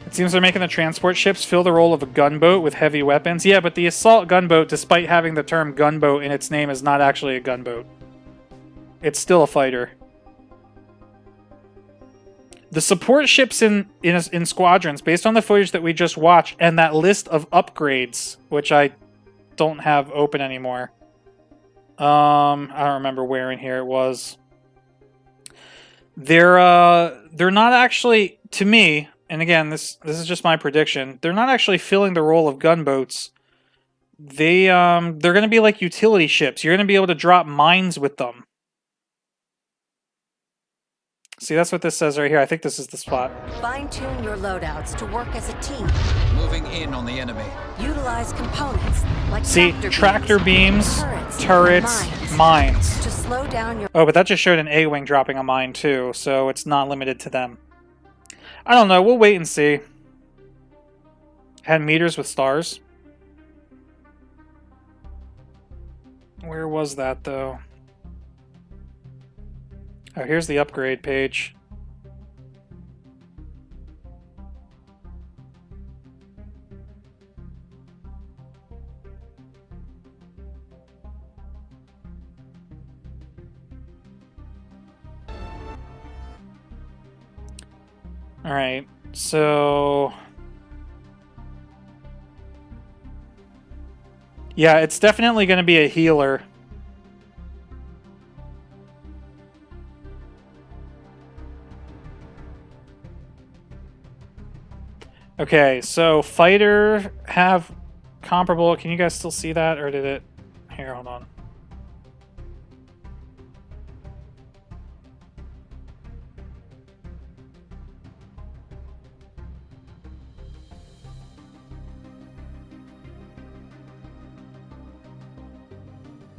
It seems they're making the transport ships fill the role of a gunboat with heavy weapons. Yeah, but the assault gunboat, despite having the term gunboat in its name, is not actually a gunboat. It's still a fighter. The support ships in Squadrons, based on the footage that we just watched, and that list of upgrades, which I don't have open anymore. I don't remember where in here it was. They're not actually, to me, and again, this is just my prediction, they're not actually filling the role of gunboats. They're going to be like utility ships. You're going to be able to drop mines with them. See, that's what this says right here. I think this is the spot. Fine-tune your loadouts to work as a team. Moving in on the enemy. Utilize components like See, tractor beams, turrets, mines. To slow down your... Oh, but that just showed an A-wing dropping a mine too, so it's not limited to them. I don't know. We'll wait and see. Had meters with stars. Where was that, though? Oh, here's the upgrade page. Alright, so... yeah, it's definitely going to be a healer. Okay, so fighter have comparable... can you guys still see that, or did it... here, hold on.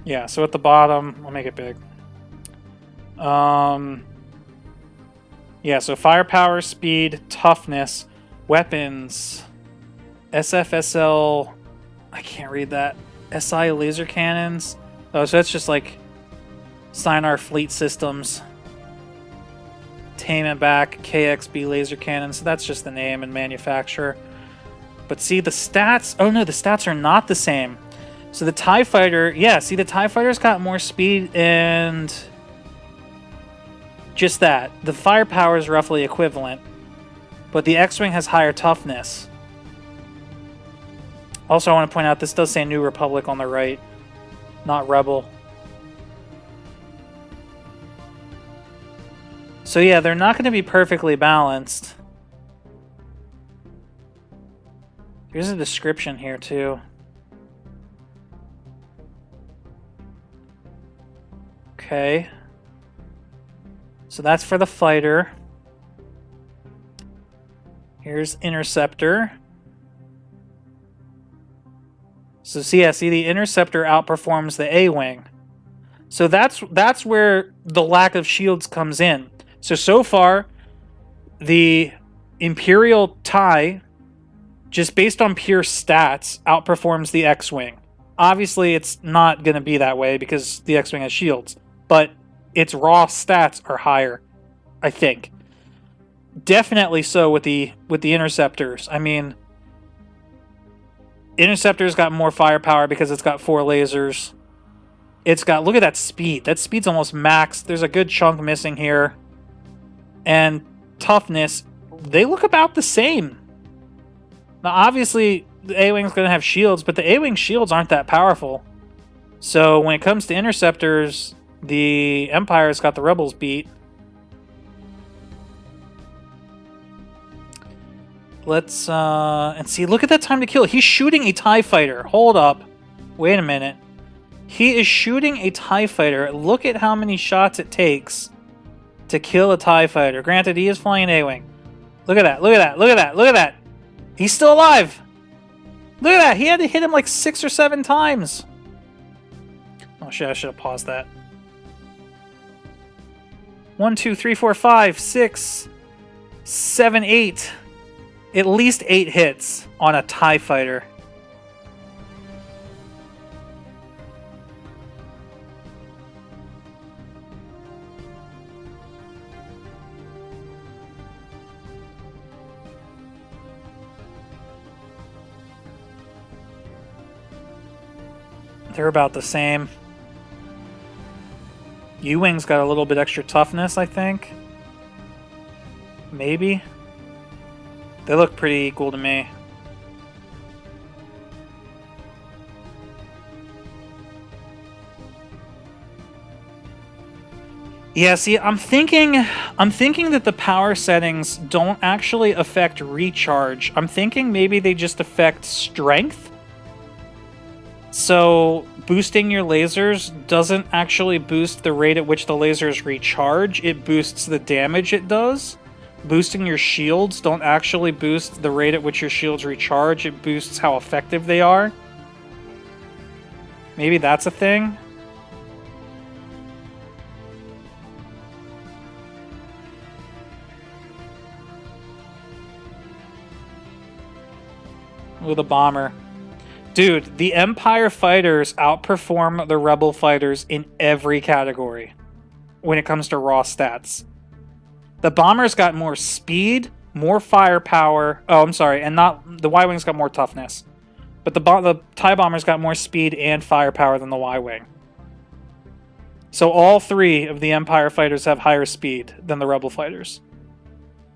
Yeah, so at the bottom, I'll make it big. Yeah, so firepower, speed, toughness, weapons, SFSL, I can't read that, SI laser cannons. Oh, so that's just like Steinar fleet systems. Tame and back, KXB laser cannons, so that's just the name and manufacturer. But see, the stats, oh no, the stats are not the same. So the TIE Fighter, yeah, see, the TIE Fighter's got more speed and just that. The firepower is roughly equivalent, but the X-Wing has higher toughness. Also, I want to point out, this does say New Republic on the right, not Rebel. So yeah, they're not going to be perfectly balanced. Here's a description here, too. Okay. So that's for the fighter. Here's Interceptor. So see, yeah, see, the Interceptor outperforms the A-Wing. So that's where the lack of shields comes in. So far, the Imperial TIE, just based on pure stats, outperforms the X-Wing. Obviously, it's not going to be that way because the X-Wing has shields. But its raw stats are higher, I think. Definitely so with the Interceptors. I mean, Interceptor's got more firepower because it's got 4 lasers. It's got, look at that speed. That speed's almost max. There's a good chunk missing here. And toughness, they look about the same. Now, obviously, the A-Wing's going to have shields, but the A-Wing shields aren't that powerful. So when it comes to Interceptors, the Empire's got the Rebels beat. Let's, and see, look at that time to kill. He's shooting a TIE Fighter. Hold up. Wait a minute. He is shooting a TIE Fighter. Look at how many shots it takes to kill a TIE Fighter. Granted, he is flying an A-Wing. Look at that, look at that, look at that, look at that. He's still alive. Look at that. He had to hit him like 6 or 7 times. Oh shit, I should have paused that. 1, 2, 3, 4, 5, 6, 7, 8. At least 8 hits on a TIE Fighter. They're about the same. U-Wing's got a little bit extra toughness, I think. Maybe. They look pretty equal to me. Yeah, see, I'm thinking that the power settings don't actually affect recharge. I'm thinking maybe they just affect strength. So, boosting your lasers doesn't actually boost the rate at which the lasers recharge, it boosts the damage it does. Boosting your shields don't actually boost the rate at which your shields recharge, it boosts how effective they are. Maybe that's a thing. With a bomber. Dude, the Empire fighters outperform the Rebel fighters in every category when it comes to raw stats. The bombers got more speed, more firepower. Oh, I'm sorry, and not the Y-wings got more toughness. But the TIE bombers got more speed and firepower than the Y-wing. So all three of the Empire fighters have higher speed than the Rebel fighters.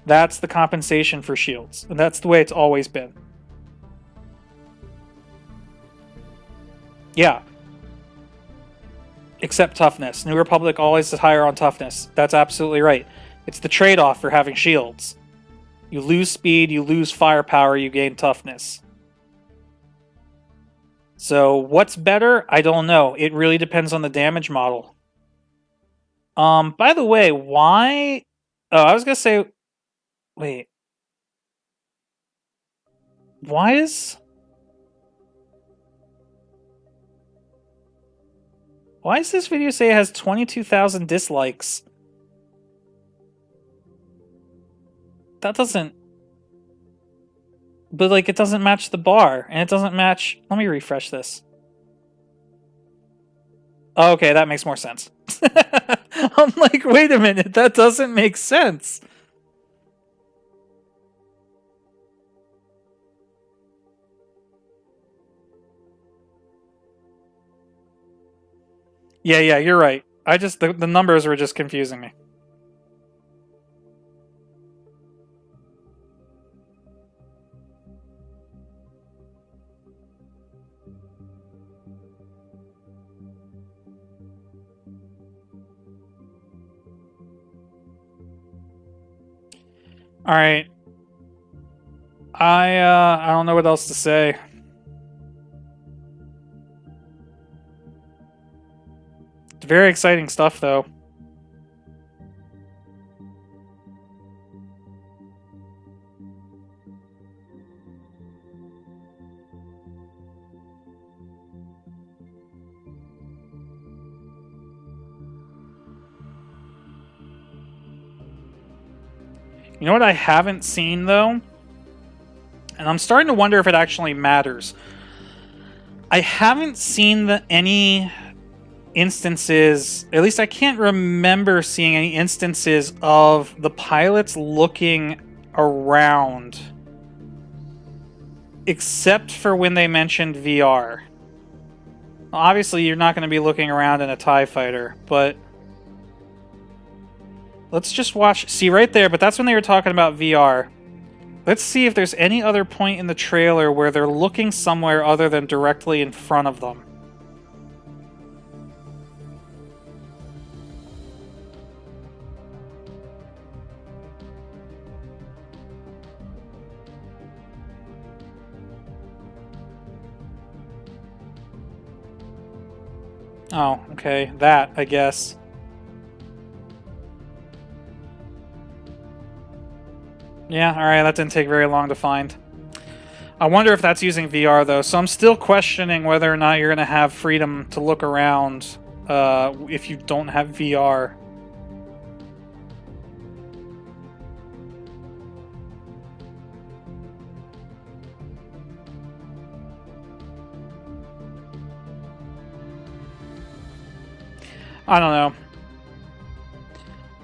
That's the compensation for shields, and that's the way it's always been. Yeah. Except toughness. New Republic always is higher on toughness. That's absolutely right. It's the trade-off for having shields. You lose speed, you lose firepower, you gain toughness. So, what's better? I don't know. It really depends on the damage model. By the way, why... Oh, I was gonna say... Wait. Why is... Why does this video say it has 22,000 dislikes? That doesn't... But, like, it doesn't match the bar. And it doesn't match... Let me refresh this. Oh, okay, that makes more sense. I'm like, wait a minute, that doesn't make sense. Yeah, you're right. The numbers were just confusing me. All right. I don't know what else to say. It's very exciting stuff, though. You know what I haven't seen, though? And I'm starting to wonder if it actually matters. I haven't seen any instances, at least I can't remember seeing any instances of the pilots looking around. Except for when they mentioned VR. Obviously, you're not going to be looking around in a TIE fighter, but... Let's just watch... See, right there, but that's when they were talking about VR. Let's see if there's any other point in the trailer where they're looking somewhere other than directly in front of them. Oh, okay. That, I guess. Yeah, alright, that didn't take very long to find. I wonder if that's using VR, though, so I'm still questioning whether or not you're going to have freedom to look around if you don't have VR. I don't know.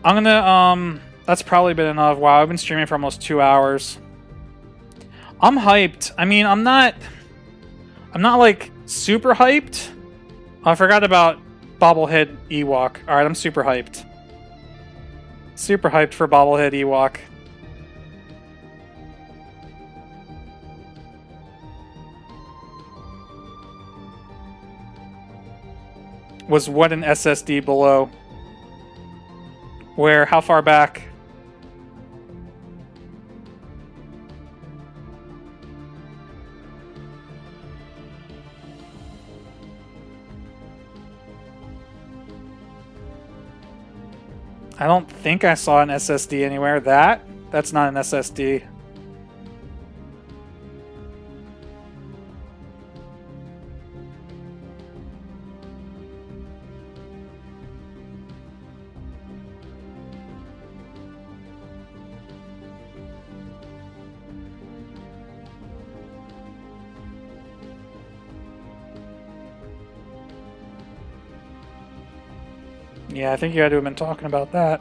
I'm gonna, that's probably been enough. Wow, I've been streaming for almost 2 hours. I'm hyped. I mean, I'm not like super hyped. I forgot about Bobblehead Ewok. Alright, I'm super hyped. Super hyped for Bobblehead Ewok. Was what an SSD below. Where? How far back? I don't think I saw an SSD anywhere. That's not an SSD. Yeah, I think you had to have been talking about that.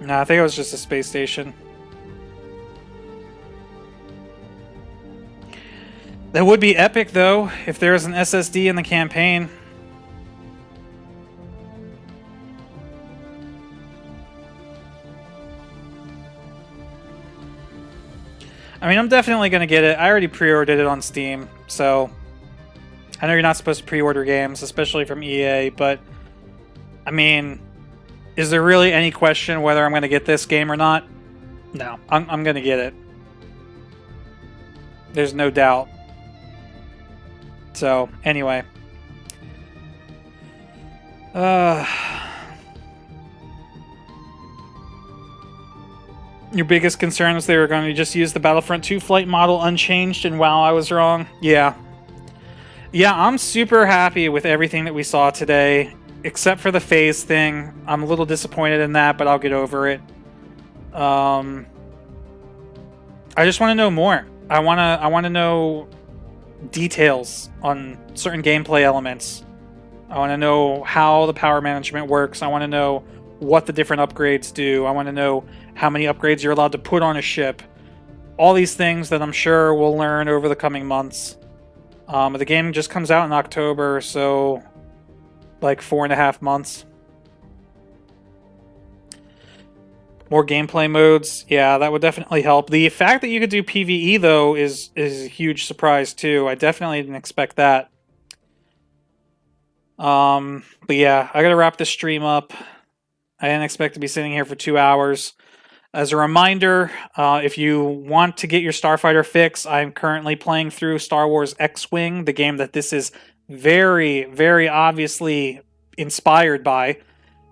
No, I think it was just a space station. That would be epic, though, if there was an SSD in the campaign. I mean, I'm definitely going to get it. I already pre-ordered it on Steam, so I know you're not supposed to pre-order games, especially from EA, but I mean, is there really any question whether I'm going to get this game or not? No, I'm going to get it. There's no doubt. So, anyway. Your biggest concern was they were going to just use the Battlefront 2 flight model unchanged, and wow, I was wrong. Yeah. Yeah, I'm super happy with everything that we saw today, except for the phase thing. I'm a little disappointed in that, but I'll get over it. I just want to know more. I want to know details on certain gameplay elements. I want to know how the power management works. I want to know what the different upgrades do. I want to know how many upgrades you're allowed to put on a ship. All these things that I'm sure we'll learn over the coming months. The game just comes out in October, so like 4.5 months. More gameplay modes, yeah, that would definitely help. The fact that you could do PvE though is a huge surprise too. I definitely didn't expect that. But yeah, I gotta wrap this stream up. I didn't expect to be sitting here for 2 hours. As a reminder, if you want to get your Starfighter fix, I'm currently playing through Star Wars X-Wing, the game that this is very, very obviously inspired by,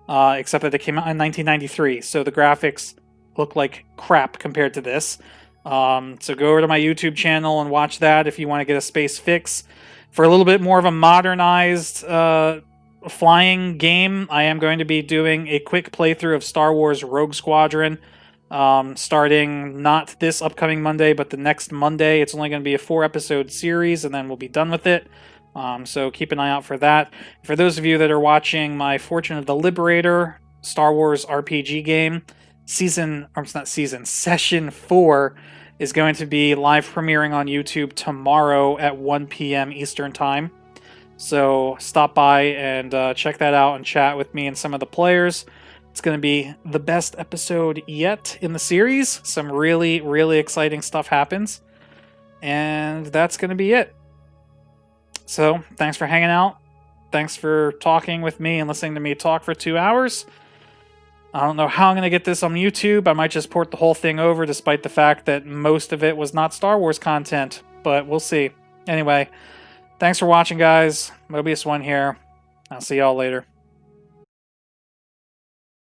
except that it came out in 1993, so the graphics look like crap compared to this. So go over to my YouTube channel and watch that if you want to get a space fix. For a little bit more of a modernized flying game, I am going to be doing a quick playthrough of Star Wars Rogue Squadron. Starting not this upcoming Monday, but the next Monday. It's only going to be a 4-episode series, and then we'll be done with it. So keep an eye out for that. For those of you that are watching my Fortune of the Liberator Star Wars RPG game, Session 4 is going to be live premiering on YouTube tomorrow at 1 p.m. Eastern Time. So stop by and check that out and chat with me and some of the players. It's going to be the best episode yet in the series. Some really, really exciting stuff happens. And that's going to be it. So, thanks for hanging out. Thanks for talking with me and listening to me talk for 2 hours. I don't know how I'm going to get this on YouTube. I might just port the whole thing over, despite the fact that most of it was not Star Wars content. But we'll see. Anyway, thanks for watching, guys. Mobius1 here. I'll see y'all later.